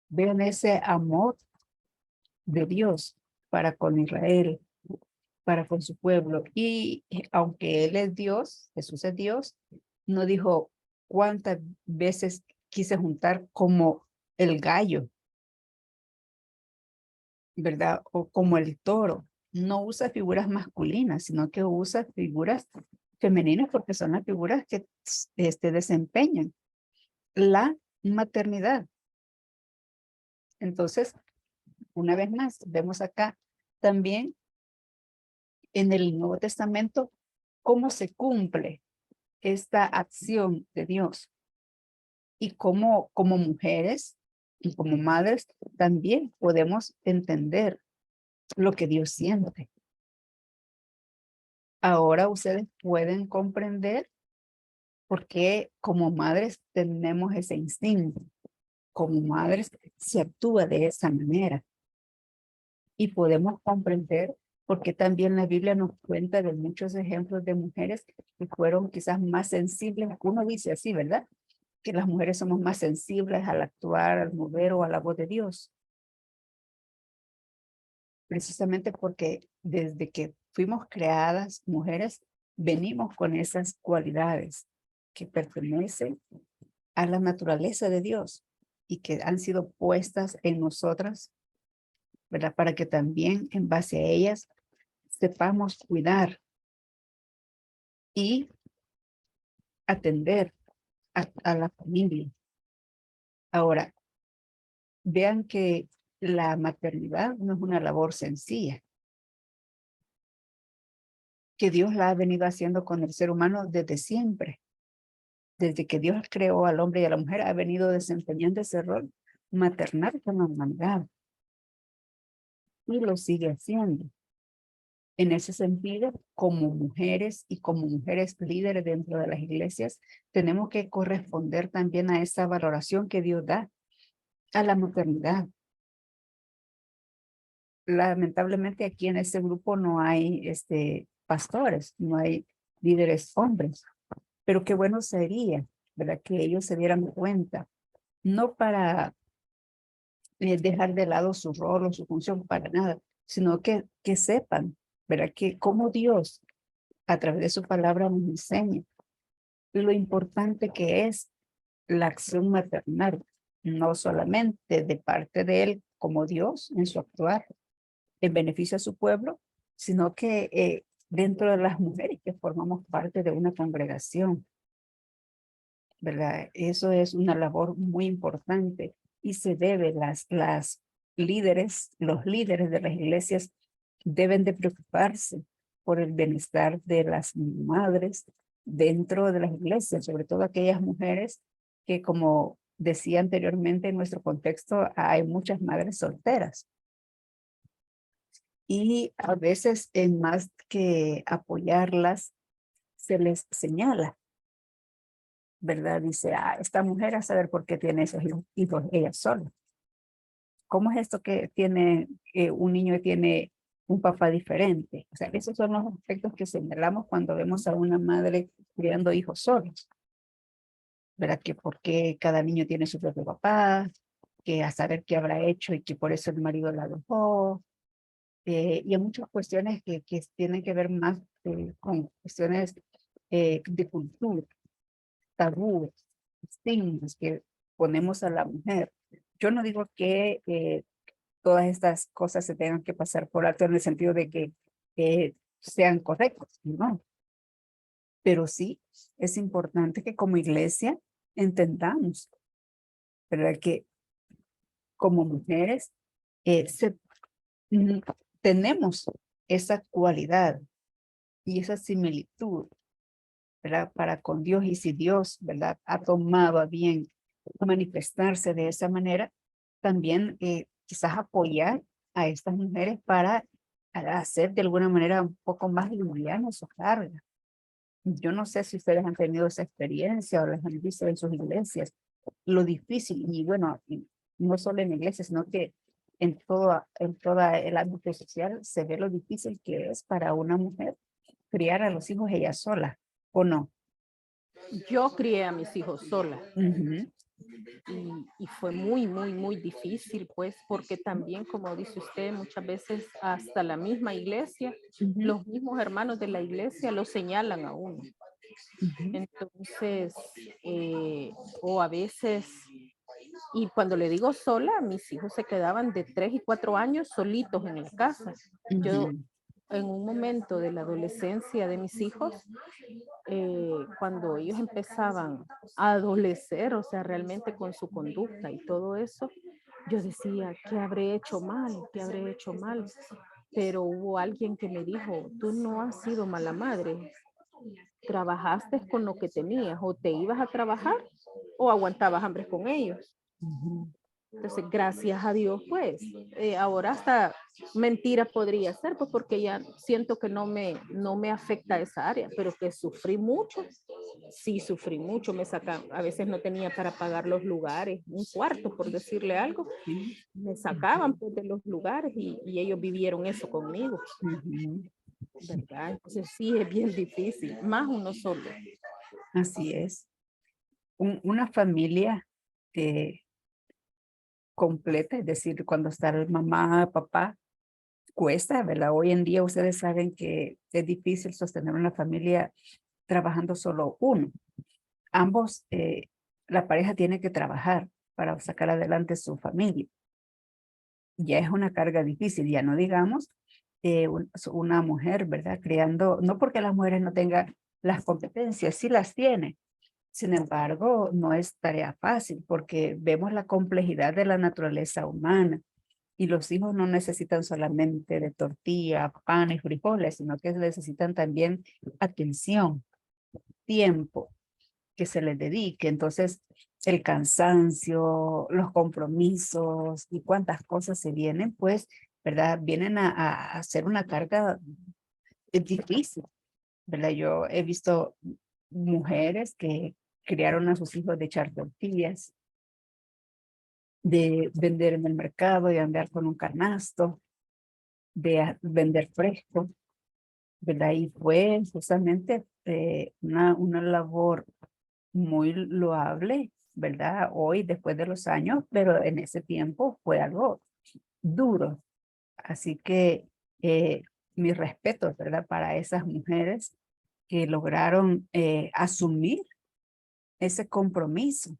Vean ese amor de Dios para con Israel, para con su pueblo. Y aunque Él es Dios, Jesús es Dios, no dijo cuántas veces quise juntar como el gallo, ¿verdad? O como el toro. No usa figuras masculinas, sino que usa figuras femeninas porque son las figuras que desempeñan la maternidad. Entonces, una vez más, vemos acá también en el Nuevo Testamento cómo se cumple esta acción de Dios y cómo como mujeres y como madres también podemos entender lo que Dios siente. Ahora ustedes pueden comprender por qué como madres tenemos ese instinto. Como madres se actúa de esa manera. Y podemos comprender por qué también la Biblia nos cuenta de muchos ejemplos de mujeres que fueron quizás más sensibles. Uno dice así, ¿verdad? Que las mujeres somos más sensibles al actuar, al mover o a la voz de Dios. Precisamente porque desde que fuimos creadas mujeres, venimos con esas cualidades que pertenecen a la naturaleza de Dios y que han sido puestas en nosotras, ¿verdad? Para que también en base a ellas sepamos cuidar y atender a la familia. Ahora, vean que la maternidad no es una labor sencilla, que Dios la ha venido haciendo con el ser humano desde siempre. Desde que Dios creó al hombre y a la mujer, ha venido desempeñando ese rol maternal con la humanidad. Y lo sigue haciendo. En ese sentido, como mujeres y como mujeres líderes dentro de las iglesias, tenemos que corresponder también a esa valoración que Dios da a la maternidad. Lamentablemente aquí en este grupo no hay pastores, no hay líderes hombres, pero qué bueno sería, ¿verdad? Que ellos se dieran cuenta, no para dejar de lado su rol o su función para nada, sino que sepan, ¿verdad? Que como Dios a través de su palabra nos enseña lo importante que es la acción maternal, no solamente de parte de Él como Dios en su actuar en beneficio a su pueblo, sino que dentro de las mujeres que formamos parte de una congregación, ¿verdad? Eso es una labor muy importante y se debe, las líderes, los líderes de las iglesias deben de preocuparse por el bienestar de las madres dentro de las iglesias, sobre todo aquellas mujeres que, como decía anteriormente, en nuestro contexto hay muchas madres solteras. Y a veces, en más que apoyarlas, se les señala, ¿verdad? Dice, esta mujer a saber por qué tiene esos hijos ella sola. ¿Cómo es esto que tiene un niño que tiene un papá diferente? O sea, esos son los aspectos que señalamos cuando vemos a una madre criando hijos solos. ¿verdad? Que porque cada niño tiene su propio papá, que a saber qué habrá hecho y que por eso el marido la dejó. Y hay muchas cuestiones que tienen que ver más con cuestiones de cultura, tabúes, estigmas que ponemos a la mujer. Yo no digo que todas estas cosas se tengan que pasar por alto en el sentido de que sean correctos, ¿no? Pero sí es importante que como iglesia entendamos, ¿verdad? Que como mujeres mm, tenemos esa cualidad y esa similitud, ¿verdad? Para con Dios, y si Dios, ¿verdad? Ha tomado a bien manifestarse de esa manera, también quizás apoyar a estas mujeres para hacer de alguna manera un poco más liviana su carga. Yo no sé si ustedes han tenido esa experiencia o les han visto en sus iglesias, lo difícil, y bueno, y no solo en iglesias, sino que en toda el ámbito social se ve lo difícil que es para una mujer criar a los hijos ella sola, ¿o no? Yo crié a mis hijos sola. Ujú, Y fue muy, muy, muy difícil, pues, porque también, como dice usted, muchas veces hasta la misma iglesia, ujú, los mismos hermanos de la iglesia lo señalan a uno. ujú, Entonces, o a veces, y cuando le digo sola, mis hijos se quedaban de 3 y 4 años solitos en la casa. Yo, ujú, en un momento de la adolescencia de mis hijos, cuando ellos empezaban a adolecer, o sea, realmente con su conducta y todo eso, yo decía, ¿qué habré hecho mal? ¿Qué habré hecho mal? Pero hubo alguien que me dijo, tú no has sido mala madre, trabajaste con lo que tenías, o te ibas a trabajar o aguantabas hambre con ellos. ujú. Entonces, gracias a Dios, pues, ahora hasta mentira podría ser, pues porque ya siento que no me afecta esa área, pero que sufrí mucho, sí sufrí mucho, me sacan, a veces no tenía para pagar los lugares, un cuarto, por decirle algo, Sí. me sacaban pues, de los lugares y ellos vivieron eso conmigo, Ujú. ¿verdad? Entonces sí, es bien difícil, más uno solo. Así es. Una familia eh, completa, es decir, cuando está el mamá, papá, cuesta, ¿verdad? Hoy en día ustedes saben que es difícil sostener una familia trabajando solo uno. Ambos, la pareja tiene que trabajar para sacar adelante su familia. Ya es una carga difícil, ya no digamos una mujer, ¿verdad? Creando, no porque las mujeres no tengan las competencias, sí las tiene. Sin embargo, no es tarea fácil porque vemos la complejidad de la naturaleza humana y los hijos no necesitan solamente de tortilla, pan y frijoles, sino que necesitan también atención, tiempo que se les dedique. Entonces, el cansancio, los compromisos y cuántas cosas se vienen, pues, ¿verdad? Vienen a hacer una carga difícil, ¿verdad? Yo he visto mujeres que criaron a sus hijos de echar tortillas, de vender en el mercado y andar con un canasto, de vender fresco, ¿verdad? Y fue justamente una labor muy loable, ¿verdad? Hoy, después de los años, pero en ese tiempo fue algo duro. Así que mi respeto, ¿verdad? Para esas mujeres que lograron asumir ese compromiso.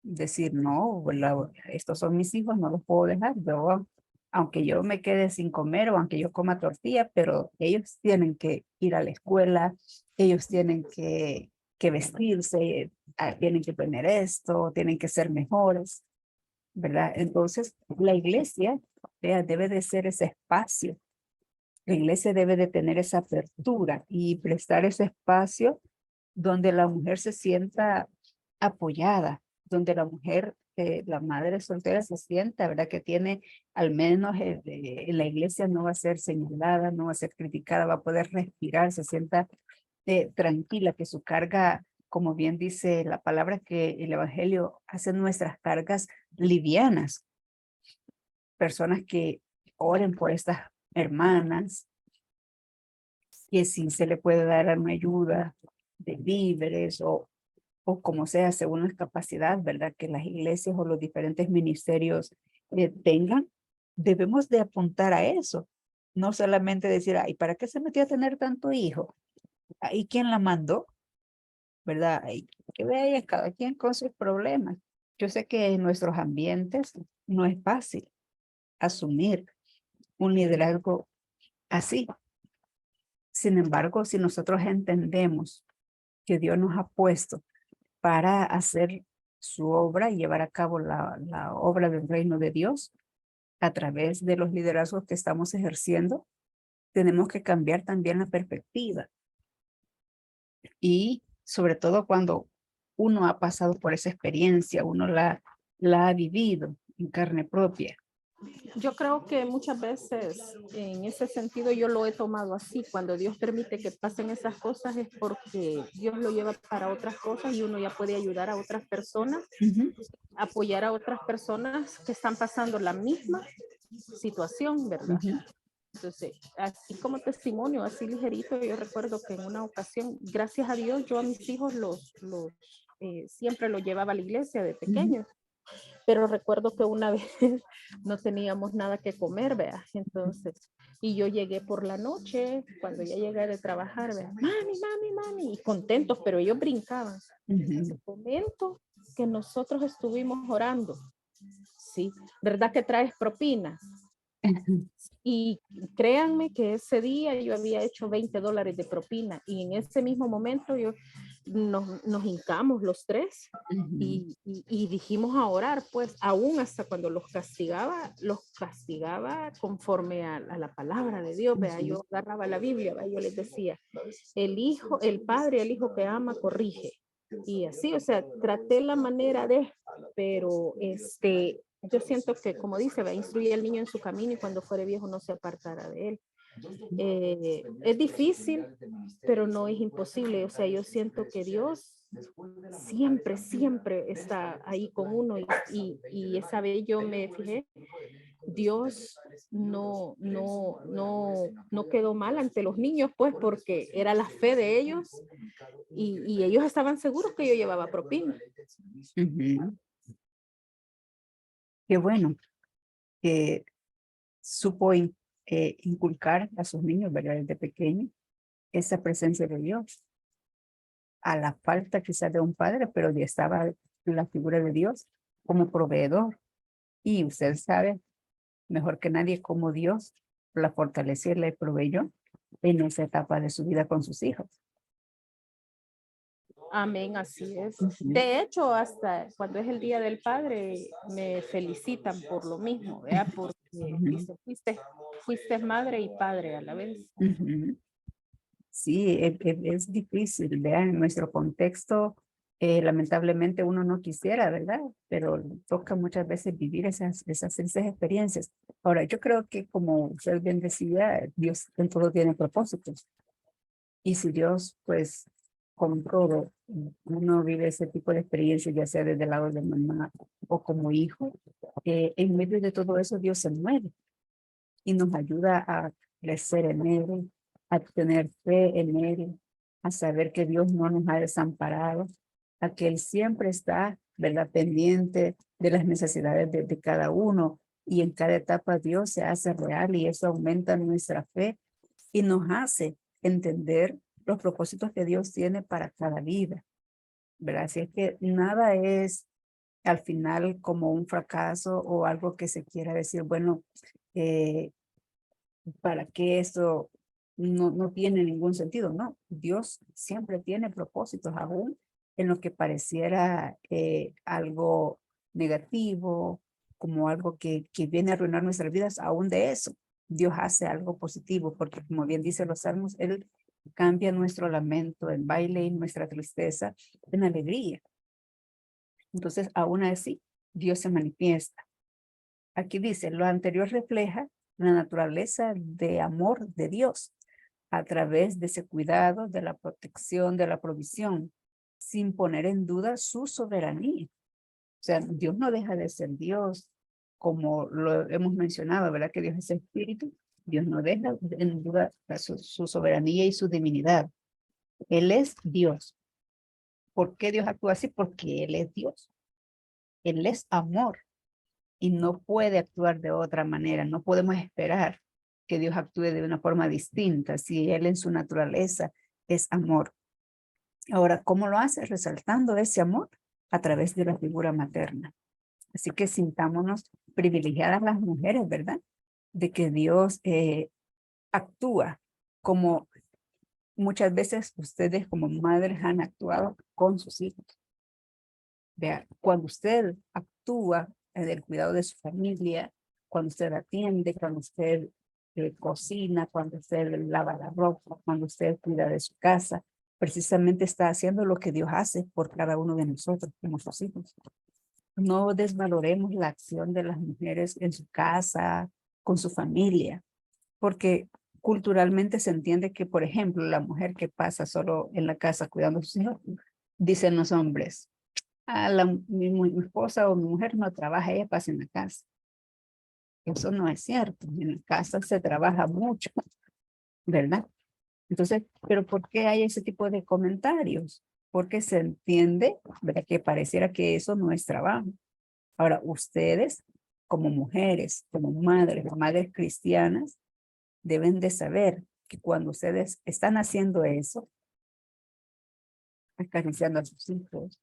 Decir, no, ¿verdad? Estos son mis hijos, no los puedo dejar. Yo, aunque yo me quede sin comer o aunque yo coma tortilla, pero ellos tienen que ir a la escuela, ellos tienen que vestirse, tienen que tener esto, tienen que ser mejores, ¿verdad? Entonces, la iglesia debe de ser ese espacio. La iglesia debe de tener esa apertura y prestar ese espacio donde la mujer se sienta apoyada, donde la mujer, la madre soltera se sienta, ¿verdad? Que tiene al menos en la iglesia no va a ser señalada, no va a ser criticada, va a poder respirar, se sienta tranquila, que su carga, como bien dice la palabra, que el evangelio hace nuestras cargas livianas. Personas que oren por estas hermanas, que si se le puede dar una ayuda de víveres o como sea, según la capacidad, ¿verdad? Que las iglesias o los diferentes ministerios tengan, debemos de apuntar a eso. No solamente decir, ay, ¿para qué se metió a tener tanto hijo? ¿Y quién la mandó? ¿Verdad? Ay, que vea cada quien con sus problemas. Yo sé que en nuestros ambientes no es fácil asumir un liderazgo así. Sin embargo, si nosotros entendemos que Dios nos ha puesto para hacer su obra y llevar a cabo la obra del reino de Dios a través de los liderazgos que estamos ejerciendo, tenemos que cambiar también la perspectiva. Y sobre todo cuando uno ha pasado por esa experiencia, uno la ha vivido en carne propia. Yo creo que muchas veces en ese sentido yo lo he tomado así. Cuando Dios permite que pasen esas cosas es porque Dios lo lleva para otras cosas y uno ya puede ayudar a otras personas, apoyar a otras personas que están pasando la misma situación, ¿verdad? Entonces, así como testimonio, así ligerito, yo recuerdo que en una ocasión, gracias a Dios, yo a mis hijos siempre los llevaba a la iglesia de pequeños. Pero recuerdo que una vez no teníamos nada que comer, vea. Entonces, y yo llegué por la noche, cuando ya llegué de trabajar, vea, mami, y contentos, pero ellos brincaban. En ese momento que nosotros estuvimos orando, sí, ¿verdad que traes propina? Y créanme que ese día yo había hecho $20 de propina y en ese mismo momento nos hincamos los tres y dijimos a orar, pues aún hasta cuando los castigaba conforme a la palabra de Dios. Vea, yo agarraba la Biblia, vea, yo les decía, el padre, el hijo que ama, corrige. Y así, o sea, traté la manera pero yo siento que, como dice, va a instruir al niño en su camino y cuando fuere viejo no se apartará de él. Es difícil, pero no es imposible. O sea, yo siento que Dios siempre está ahí con uno y esa vez yo me fijé, Dios no quedó mal ante los niños, pues, porque era la fe de ellos y ellos estaban seguros que yo llevaba propina. Qué bueno que supo inculcar a sus niños, ¿verdad? Desde pequeño, esa presencia de Dios. A la falta quizás de un padre, pero ya estaba la figura de Dios como proveedor. Y usted sabe mejor que nadie cómo Dios la fortaleció y la proveyó en esa etapa de su vida con sus hijos. Amén, así es. De hecho, hasta cuando es el Día del Padre, me felicitan por lo mismo, ¿verdad? Porque dice, fuiste madre y padre a la vez. Sí, es difícil, ¿verdad? En nuestro contexto, lamentablemente uno no quisiera, ¿verdad? Pero toca muchas veces vivir esas experiencias. Ahora, yo creo que como usted bien decía, Dios en todo tiene propósitos. Y si Dios, pues, con todo, uno vive ese tipo de experiencias, ya sea desde el lado de mamá o como hijo, en medio de todo eso Dios se mueve y nos ayuda a crecer en Él, a tener fe en Él, a saber que Dios no nos ha desamparado, a que Él siempre está, ¿verdad?, pendiente de las necesidades de cada uno y en cada etapa Dios se hace real y eso aumenta nuestra fe y nos hace entender los propósitos que Dios tiene para cada vida, ¿verdad? Así es que nada es al final como un fracaso o algo que se quiera decir, bueno, ¿para qué esto no tiene ningún sentido? No, Dios siempre tiene propósitos, aún en lo que pareciera algo negativo, como algo que viene a arruinar nuestras vidas, aún de eso. Dios hace algo positivo, porque como bien dice los salmos, Él cambia nuestro lamento en baile y nuestra tristeza en alegría. Entonces, aún así, Dios se manifiesta. Aquí dice, lo anterior refleja la naturaleza de amor de Dios a través de ese cuidado, de la protección, de la provisión, sin poner en duda su soberanía. O sea, Dios no deja de ser Dios, como lo hemos mencionado, ¿verdad? Que Dios es espíritu. Dios no deja en duda su soberanía y su divinidad. Él es Dios. ¿Por qué Dios actúa así? Porque Él es Dios. Él es amor y no puede actuar de otra manera. No podemos esperar que Dios actúe de una forma distinta si Él en su naturaleza es amor. Ahora, ¿cómo lo hace? Resaltando ese amor a través de la figura materna. Así que sintámonos privilegiadas las mujeres, ¿verdad? De que Dios actúa como muchas veces ustedes como madres han actuado con sus hijos. Vea, cuando usted actúa en el cuidado de su familia, cuando usted atiende, cuando usted cocina, cuando usted lava la ropa, cuando usted cuida de su casa, precisamente está haciendo lo que Dios hace por cada uno de nosotros, como sus hijos. No desvaloremos la acción de las mujeres en su casa, con su familia, porque culturalmente se entiende que, por ejemplo, la mujer que pasa solo en la casa cuidando a sus hijos, dicen los hombres, mi esposa o mi mujer no trabaja, ella pasa en la casa. Eso no es cierto. En la casa se trabaja mucho, ¿verdad? Entonces, ¿pero por qué hay ese tipo de comentarios? Porque se entiende, ¿verdad? Que pareciera que eso no es trabajo. Ahora, ustedes, como mujeres, como madres cristianas, deben de saber que cuando ustedes están haciendo eso, acariciando a sus hijos,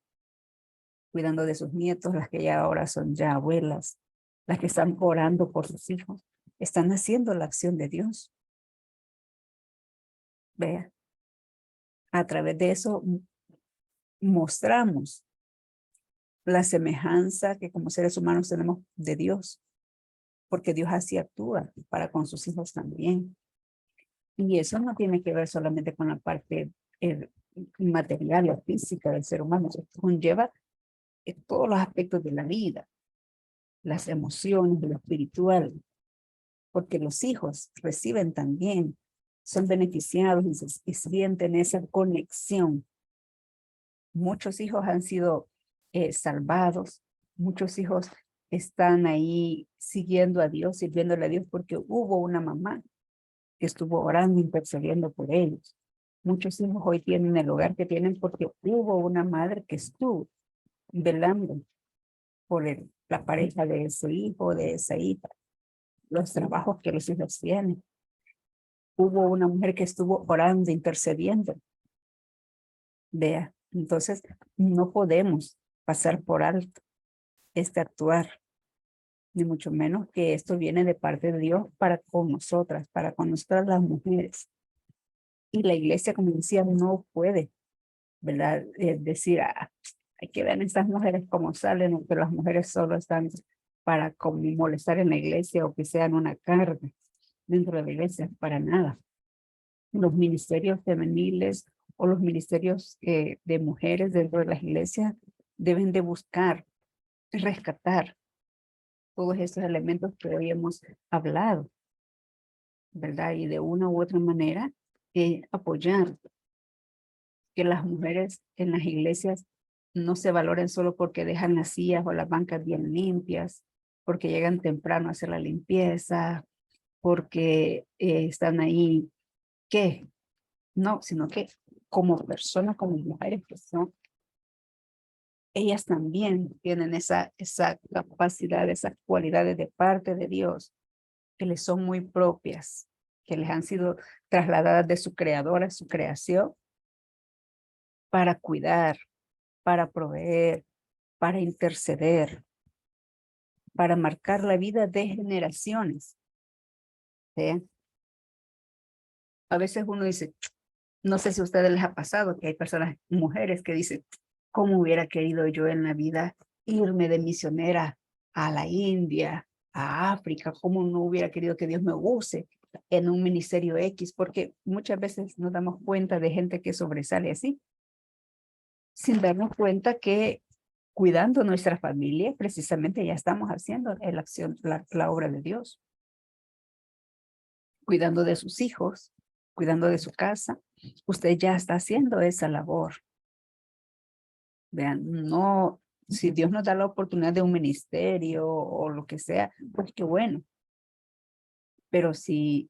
cuidando de sus nietos, las que ya ahora son ya abuelas, las que están orando por sus hijos, están haciendo la acción de Dios. Vea, a través de eso mostramos la semejanza que como seres humanos tenemos de Dios, porque Dios así actúa para con sus hijos también. Y eso no tiene que ver solamente con la parte material o física del ser humano, eso conlleva todos los aspectos de la vida, las emociones, lo espiritual, porque los hijos reciben también, son beneficiados y sienten esa conexión. Muchos hijos han sido salvados, muchos hijos están ahí siguiendo a Dios, sirviéndole a Dios porque hubo una mamá que estuvo orando, intercediendo por ellos. Muchos hijos hoy tienen el hogar que tienen porque hubo una madre que estuvo velando por la pareja de ese hijo, de esa hija, los trabajos que los hijos tienen. Hubo una mujer que estuvo orando, intercediendo. Vea, entonces no podemos pasar por alto este actuar, ni mucho menos que esto viene de parte de Dios para con nosotras, para con nosotras las mujeres. Y la iglesia, como decía, no puede, ¿verdad? Decir, hay que ver a estas mujeres cómo salen, o que las mujeres solo están para como molestar en la iglesia o que sean una carga dentro de la iglesia, para nada. Los ministerios femeniles o los ministerios de mujeres dentro de las iglesias deben de buscar, rescatar todos esos elementos que hoy hemos hablado, ¿verdad? Y de una u otra manera apoyar que las mujeres en las iglesias no se valoren solo porque dejan las sillas o las bancas bien limpias, porque llegan temprano a hacer la limpieza, porque están ahí, ¿qué? No, sino que como personas, como mujeres que son, ellas también tienen esa capacidad, esas cualidades de parte de Dios que les son muy propias, que les han sido trasladadas de su creadora, su creación, para cuidar, para proveer, para interceder, para marcar la vida de generaciones. ¿Sí? A veces uno dice, no sé si a ustedes les ha pasado que hay personas, mujeres que dicen, ¿cómo hubiera querido yo en la vida irme de misionera a la India, a África? ¿Cómo no hubiera querido que Dios me use en un ministerio X? Porque muchas veces nos damos cuenta de gente que sobresale así, sin darnos cuenta que cuidando nuestra familia, precisamente ya estamos haciendo la obra de Dios. Cuidando de sus hijos, cuidando de su casa, usted ya está haciendo esa labor. Vean, no, si Dios nos da la oportunidad de un ministerio o lo que sea, pues qué bueno. Pero si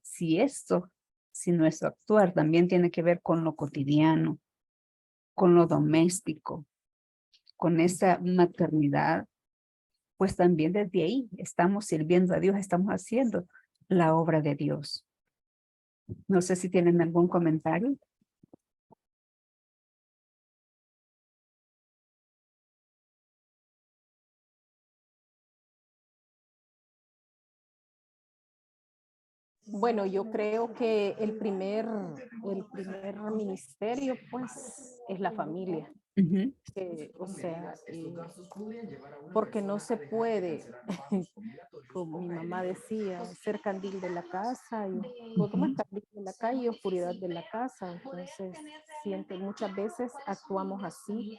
nuestro actuar también tiene que ver con lo cotidiano, con lo doméstico, con esa maternidad, pues también desde ahí estamos sirviendo a Dios, estamos haciendo la obra de Dios. No sé si tienen algún comentario. Bueno, yo creo que el primer ministerio, pues, es la familia. O sea, porque no se puede, como mi mamá decía, ser candil de la casa, y como es candil de la calle, oscuridad de la casa. Entonces, muchas veces actuamos así,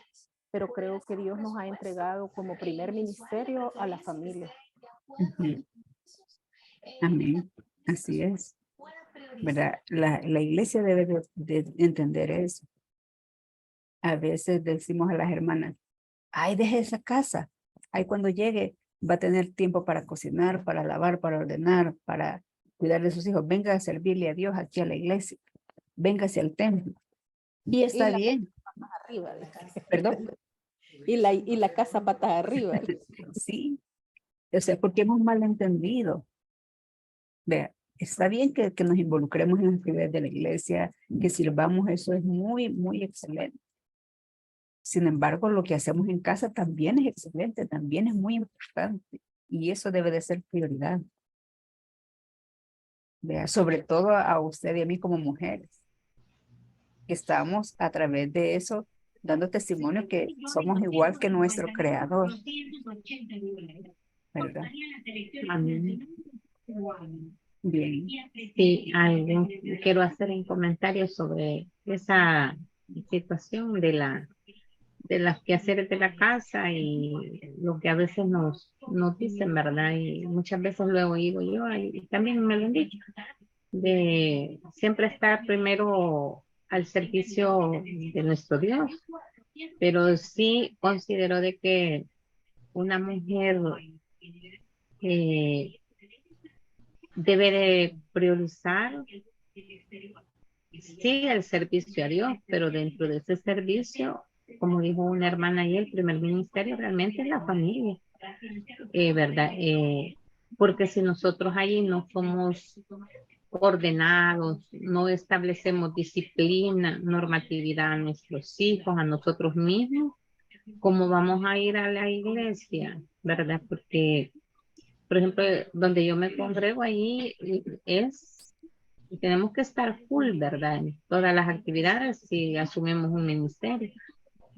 pero creo que Dios nos ha entregado como primer ministerio a la familia. Amén, así es, ¿verdad? La iglesia debe de entender eso. A veces decimos a las hermanas, ay, deje esa casa. Ay, cuando llegue va a tener tiempo para cocinar, para lavar, para ordenar, para cuidar de sus hijos. Venga a servirle a Dios aquí a la iglesia. Venga hacia el templo. Y está bien. Arriba. ¿Perdón? Y la casa patas arriba. Sí. O sea, porque hemos malentendido. Vea, está bien que nos involucremos en las actividades de la iglesia, que sirvamos, eso es muy, muy excelente. Sin embargo, lo que hacemos en casa también es excelente, también es muy importante. Y eso debe de ser prioridad. Vea, sobre todo a usted y a mí como mujeres. Estamos a través de eso dando testimonio que somos igual que nuestro creador. ¿Verdad? Amén. Bien. Sí, quiero hacer un comentario sobre esa situación de las quehaceres de la casa y lo que a veces nos dicen, ¿verdad? Y muchas veces lo he oído yo y también me lo han dicho, de siempre estar primero al servicio de nuestro Dios, pero sí considero de que una mujer debe de priorizar, sí, el servicio a Dios, pero dentro de ese servicio, como dijo una hermana ahí, el primer ministerio realmente es la familia, ¿verdad? Porque si nosotros allí no somos ordenados, no establecemos disciplina, normatividad a nuestros hijos, a nosotros mismos, ¿cómo vamos a ir a la iglesia? ¿Verdad? Porque, por ejemplo, donde yo me congrego ahí tenemos que estar full, ¿verdad? En todas las actividades si asumimos un ministerio,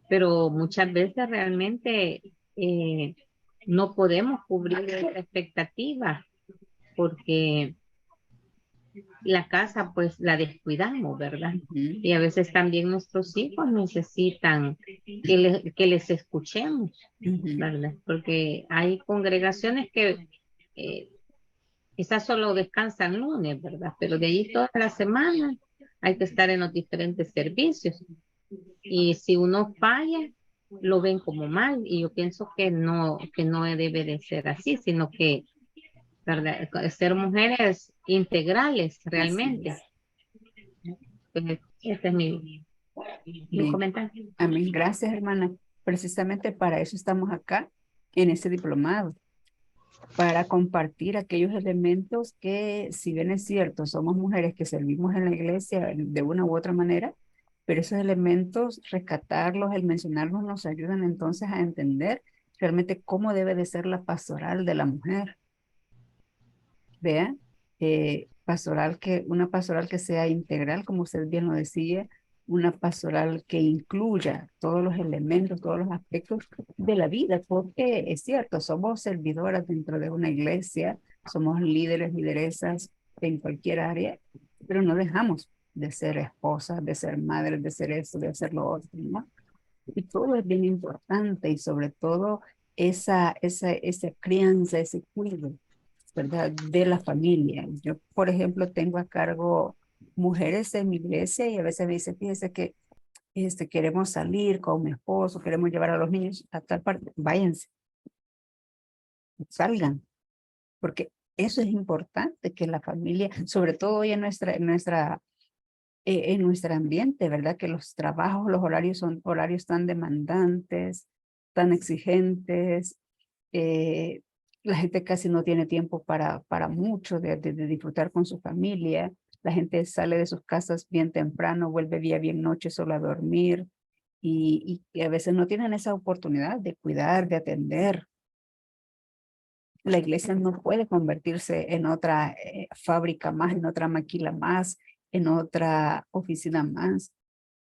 pero muchas veces realmente no podemos cubrir esa expectativa porque la casa pues la descuidamos, ¿verdad? Y a veces también nuestros hijos necesitan que les escuchemos, ¿verdad? Porque hay congregaciones que quizás solo descansan lunes, ¿verdad? Pero de allí toda la semana hay que estar en los diferentes servicios. Y si uno falla, lo ven como mal. Y yo pienso que no debe de ser así, sino que, ¿verdad? Ser mujeres integrales realmente. Este es mi comentario. Amén. Gracias, hermana. Precisamente para eso estamos acá en este diplomado, para compartir aquellos elementos que, si bien es cierto, somos mujeres que servimos en la iglesia de una u otra manera, pero esos elementos, rescatarlos, el mencionarlos, nos ayudan entonces a entender realmente cómo debe de ser la pastoral de la mujer. Vea, una pastoral que sea integral, como usted bien lo decía, una pastoral que incluya todos los elementos, todos los aspectos de la vida, porque es cierto, somos servidoras dentro de una iglesia, somos líderes, lideresas en cualquier área, pero no dejamos de ser esposas, de ser madres, de ser esto, de hacer lo otro, ¿no? Y todo es bien importante y sobre todo esa crianza, ese cuidado, ¿verdad? De la familia. Yo, por ejemplo, tengo a cargo mujeres en mi iglesia y a veces me dicen, fíjese que queremos salir con mi esposo, queremos llevar a los niños a tal parte, váyanse, salgan, porque eso es importante que la familia, sobre todo hoy en nuestra en nuestro ambiente, ¿verdad? Que los trabajos, los horarios son horarios tan demandantes, tan exigentes. La gente casi no tiene tiempo para mucho de disfrutar con su familia. La gente sale de sus casas bien temprano, vuelve bien noche solo a dormir y a veces no tienen esa oportunidad de cuidar, de atender. La iglesia no puede convertirse en otra fábrica más, en otra maquila más, en otra oficina más.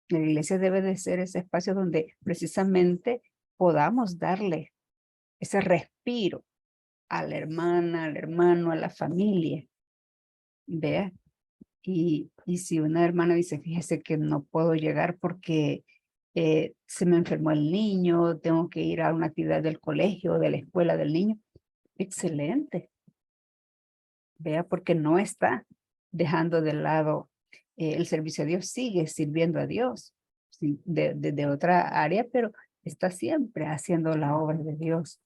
La iglesia debe de ser ese espacio donde precisamente podamos darle ese respiro a la hermana, al hermano, a la familia. Vea. Y si una hermana dice, fíjese que no puedo llegar porque se me enfermó el niño, tengo que ir a una actividad del colegio, de la escuela del niño, excelente. Vea, porque no está dejando de lado el servicio a Dios, sigue sirviendo a Dios sí, de otra área, pero está siempre haciendo la obra de Dios.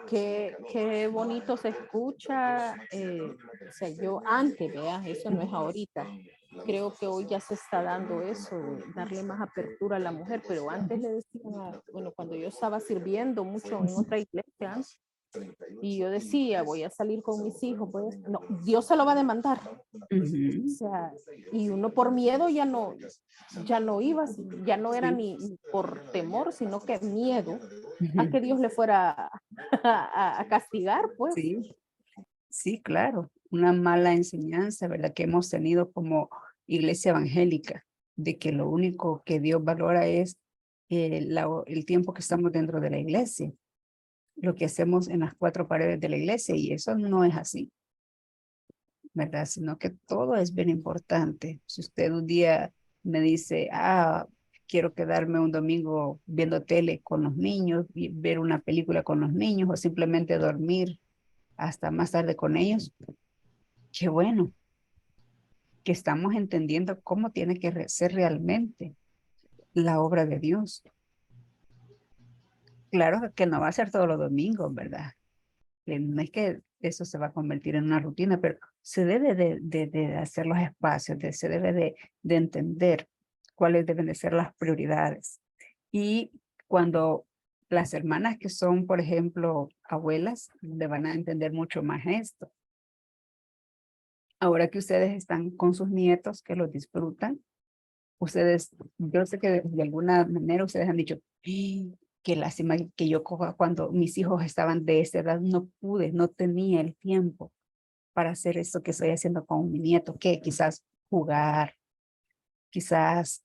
Qué bonito se escucha. O sea, yo antes, vea, eso no es ahorita. Creo que hoy ya se está dando eso, de darle más apertura a la mujer, pero antes le decían, bueno, cuando yo estaba sirviendo mucho en otra iglesia, y yo decía, voy a salir con mis hijos, pues, no, Dios se lo va a demandar. O sea, y uno por miedo ya no iba, ya no era ni por temor, sino que miedo a que Dios le fuera a castigar, pues. Sí, sí, claro, una mala enseñanza, ¿verdad? Que hemos tenido como iglesia evangélica, de que lo único que Dios valora es el tiempo que estamos dentro de la iglesia, lo que hacemos en las cuatro paredes de la iglesia, y eso no es así, ¿verdad? Sino que todo es bien importante. Si usted un día me dice, quiero quedarme un domingo viendo tele con los niños, y ver una película con los niños, o simplemente dormir hasta más tarde con ellos, qué bueno que estamos entendiendo cómo tiene que ser realmente la obra de Dios. Claro que no va a ser todos los domingos, ¿verdad? No es que eso se va a convertir en una rutina, pero se debe de hacer los espacios, se debe de entender cuáles deben de ser las prioridades. Y cuando las hermanas que son, por ejemplo, abuelas, le van a entender mucho más esto. Ahora que ustedes están con sus nietos, que los disfrutan, ustedes, yo sé que de alguna manera ustedes han dicho, qué lástima que yo cuando mis hijos estaban de esta edad no pude, no tenía el tiempo para hacer esto que estoy haciendo con mi nieto, que quizás jugar, quizás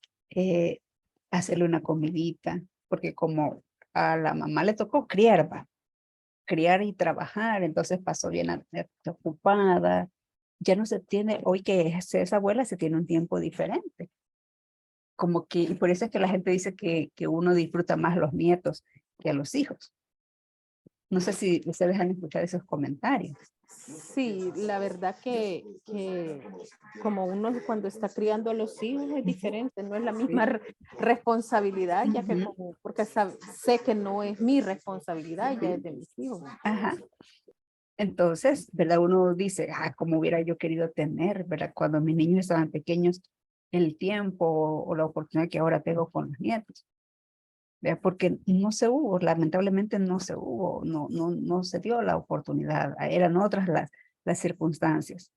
hacerle una comidita, porque como a la mamá le tocó criar, criar y trabajar, entonces pasó bien ocupada, ya no se tiene, hoy que es abuela se tiene un tiempo diferente. Como que, y por eso es que la gente dice que uno disfruta más los nietos que a los hijos. No sé si ustedes han escuchado esos comentarios. Sí, la verdad que como uno cuando está criando a los hijos es diferente, no es la misma responsabilidad, ya que porque sé que no es mi responsabilidad, ya es de mis hijos. Ajá. Entonces, ¿verdad? Uno dice, como hubiera yo querido tener, ¿verdad? Cuando mis niños estaban pequeños, el tiempo o la oportunidad que ahora tengo con los nietos. ¿Verdad? Porque no se hubo, lamentablemente no se hubo, no se dio la oportunidad, eran otras las circunstancias.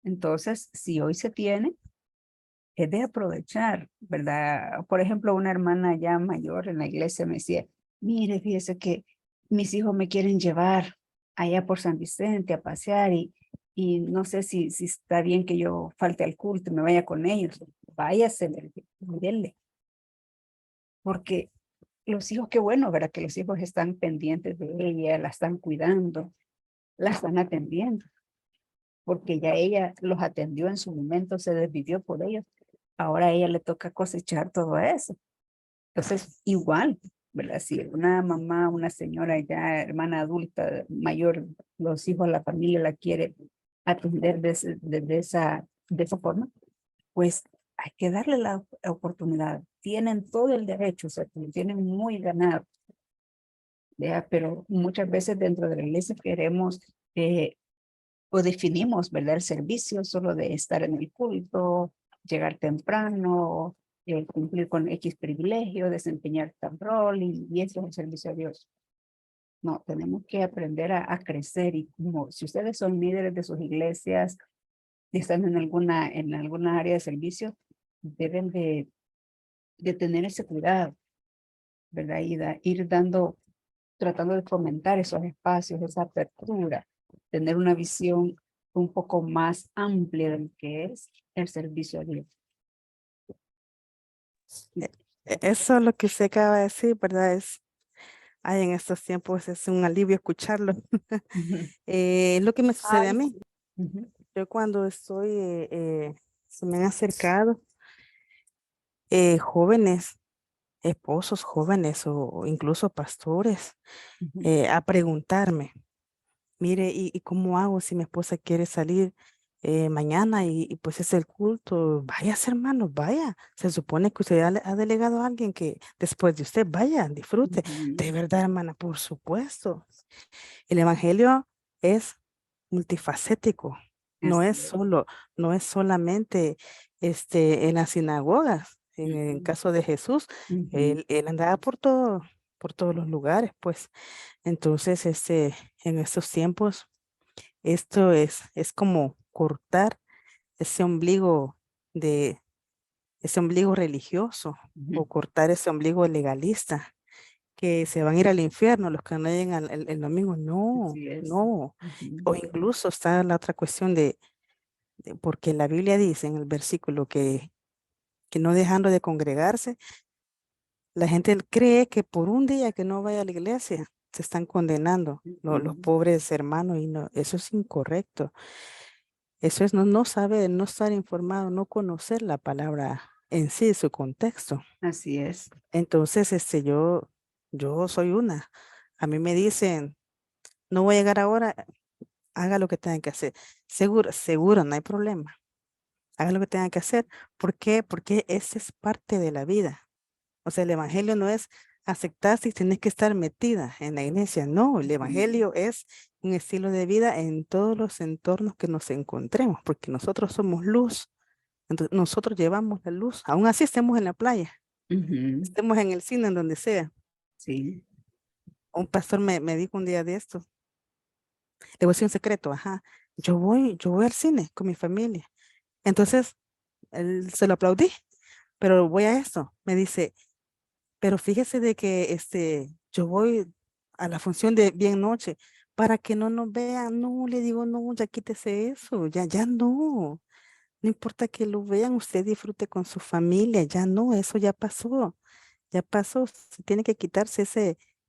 Entonces, si hoy se tiene, es de aprovechar, ¿verdad? Por ejemplo, una hermana ya mayor en la iglesia me decía, mire, fíjese que mis hijos me quieren llevar allá por San Vicente a pasear y no sé si está bien que yo falte al culto y me vaya con ellos. Váyase, denle. Porque los hijos, qué bueno, ¿verdad? Que los hijos están pendientes de ella, la están cuidando, la están atendiendo. Porque ya ella los atendió en su momento, se desvivió por ellos. Ahora a ella le toca cosechar todo eso. Entonces, igual, ¿verdad? Si una mamá, una señora ya, hermana adulta, mayor, los hijos, la familia la quiere atender de esa forma, pues hay que darle la oportunidad. Tienen todo el derecho, o sea, tienen muy ganado. ¿Verdad? Pero muchas veces dentro de la iglesia queremos o definimos, ¿verdad? El servicio solo de estar en el culto, llegar temprano, cumplir con X privilegio, desempeñar tal rol y eso es el servicio a Dios. No, tenemos que aprender a crecer y como si ustedes son líderes de sus iglesias y están en alguna área de servicio, deben de tener ese cuidado, ¿verdad? Y ir tratando de fomentar esos espacios, esa apertura, tener una visión un poco más amplia de lo que es el servicio a Dios. Eso es lo que usted acaba de decir, ¿verdad? Ay, en estos tiempos es un alivio escucharlo. Es lo que me sucede a mí. Yo cuando estoy, se me han acercado jóvenes, esposos jóvenes o incluso pastores a preguntarme, mire, ¿y cómo hago si mi esposa quiere salir mañana y pues es el culto? Váyase, hermano, vaya. Se supone que usted ha delegado a alguien que después de usted vaya, disfrute. De verdad, hermana, por supuesto. El evangelio es multifacético. No es solamente en las sinagogas. En el caso de Jesús, él andaba por todos los lugares, pues. Entonces, en estos tiempos, esto es como cortar ese ombligo ese ombligo religioso o cortar ese ombligo legalista que se van a ir al infierno los que no lleguen el domingo. No, no. O incluso está la otra cuestión porque la Biblia dice en el versículo que no dejando de congregarse, la gente cree que por un día que no vaya a la iglesia se están condenando los pobres hermanos y no, eso es incorrecto. Eso es no saber, no estar informado, no conocer la palabra en sí, su contexto. Así es. Entonces, yo soy una. A mí me dicen, no voy a llegar ahora, haga lo que tenga que hacer. Seguro, no hay problema. Haga lo que tenga que hacer. ¿Por qué? Porque esa es parte de la vida. O sea, el evangelio no es aceptar si tienes que estar metida en la iglesia. No, el evangelio es un estilo de vida en todos los entornos que nos encontremos, porque nosotros somos luz. Entonces, nosotros llevamos la luz. Aún así estemos en la playa, estemos en el cine, en donde sea. Sí. Un pastor me dijo un día de esto. Le voy a decir un secreto, ajá. Yo voy al cine con mi familia. Entonces, se lo aplaudí, pero voy a esto. Me dice, pero fíjese de que yo voy a la función de bien noche para que no nos vean. No, le digo, no, ya quítese eso, ya no. No importa que lo vean, usted disfrute con su familia, ya no, eso ya pasó. Ya pasó, se tiene que quitarse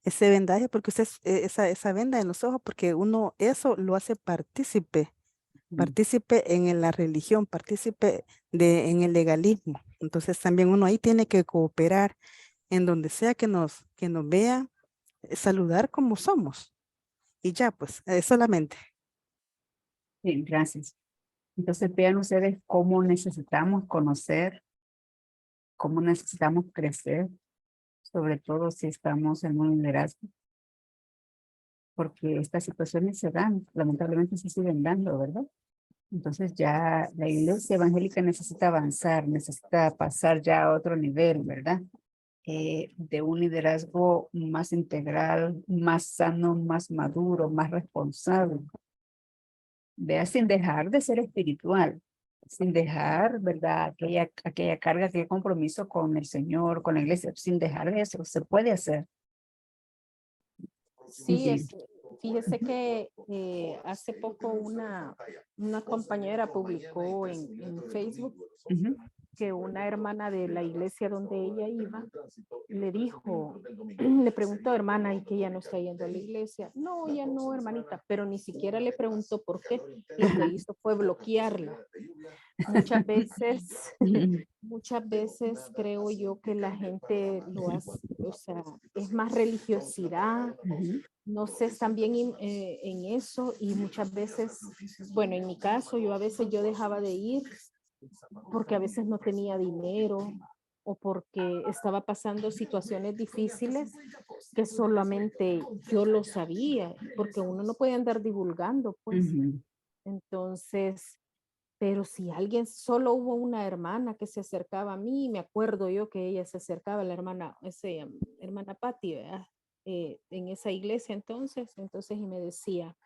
ese vendaje porque usted, esa venda en los ojos, porque uno eso lo hace partícipe en la religión, partícipe en el legalismo. Entonces también uno ahí tiene que cooperar en donde sea que nos vea, saludar como somos. Y ya, pues, solamente. Bien, gracias. Entonces vean ustedes cómo necesitamos conocer, cómo necesitamos crecer, sobre todo si estamos en un liderazgo, porque estas situaciones se dan, lamentablemente se siguen dando, ¿verdad? Entonces ya la iglesia evangélica necesita avanzar, necesita pasar ya a otro nivel, ¿verdad? De un liderazgo más integral, más sano, más maduro, más responsable. Vea, sin dejar de ser espiritual, sin dejar, ¿verdad? Aquella carga, aquel compromiso con el Señor, con la iglesia, sin dejar de eso, se puede hacer. Sí, fíjese que hace poco una compañera publicó en Facebook que una hermana de la iglesia donde ella iba le dijo, le preguntó, hermana, ¿y que ella no está yendo a la iglesia? No, ya no, hermanita, pero ni siquiera le preguntó por qué. Lo que hizo fue bloquearla. Muchas veces creo yo que la gente lo hace, o sea, es más religiosidad, no sé, están bien en eso y muchas veces, bueno, en mi caso, yo dejaba de ir porque a veces no tenía dinero o porque estaba pasando situaciones difíciles que solamente yo lo sabía, porque uno no puede andar divulgando, pues. Entonces, Pero si alguien, solo hubo una hermana que se acercaba a mí, me acuerdo yo que ella se acercaba, la hermana, hermana Patti, ¿verdad? En esa iglesia entonces y me decía,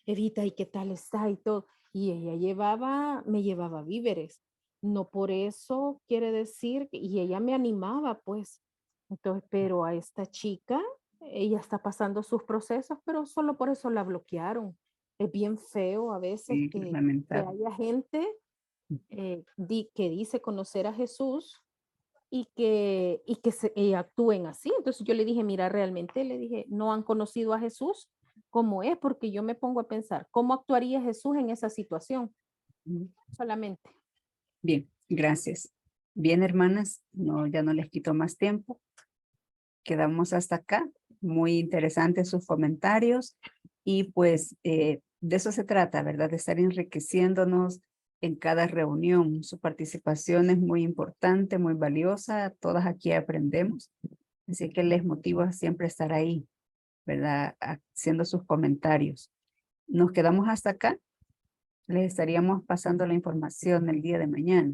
Evita, ¿y qué tal está? Y todo. Y ella me llevaba víveres. No por eso quiere decir, y ella me animaba, pues. Entonces, pero a esta chica, ella está pasando sus procesos, pero solo por eso la bloquearon. Es bien feo a veces Sí, que lamentable. haya gente que dice conocer a Jesús y que actúen así. Entonces yo le dije, mira, realmente le dije, no han conocido a Jesús como es, porque yo me pongo a pensar, ¿cómo actuaría Jesús en esa situación? Solamente. Bien, gracias. Bien, hermanas, no, ya no les quito más tiempo. Quedamos hasta acá. Muy interesantes sus comentarios y pues de eso se trata, ¿verdad? De estar enriqueciéndonos en cada reunión. Su participación es muy importante, muy valiosa. Todas aquí aprendemos. Así que les motivo a siempre estar ahí, ¿verdad? Haciendo sus comentarios. Nos quedamos hasta acá. Les estaríamos pasando la información el día de mañana.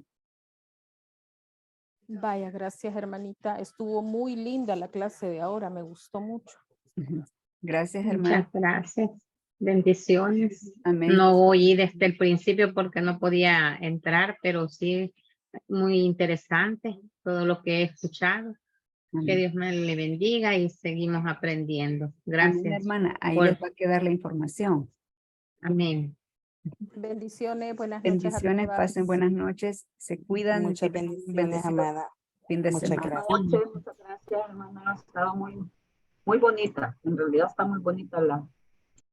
Vaya, gracias, hermanita. Estuvo muy linda la clase de ahora, me gustó mucho. Gracias, hermana. Muchas gracias. Bendiciones. Amén. No voy desde el principio porque no podía entrar, pero sí muy interesante todo lo que he escuchado. Amén. Que Dios me le bendiga y seguimos aprendiendo. Amén, Gracias. hermana. Ahí les va a quedar la información. Amén. Bendiciones, buenas noches a Bendiciones, todas. pasen buenas noches. Se cuidan. Muchas Tienen un bendiciones, bendecido amada. fin de Muchas semana. gracias. Muchas gracias, hermana. Ha estado muy bonita. En realidad está muy bonita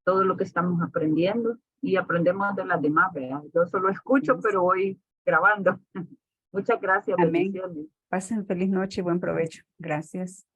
todo lo que estamos aprendiendo y aprendemos de las demás, ¿verdad? Yo solo escucho, pero voy grabando. Muchas gracias. Amén. Bendiciones. Pasen feliz noche y buen provecho. Gracias.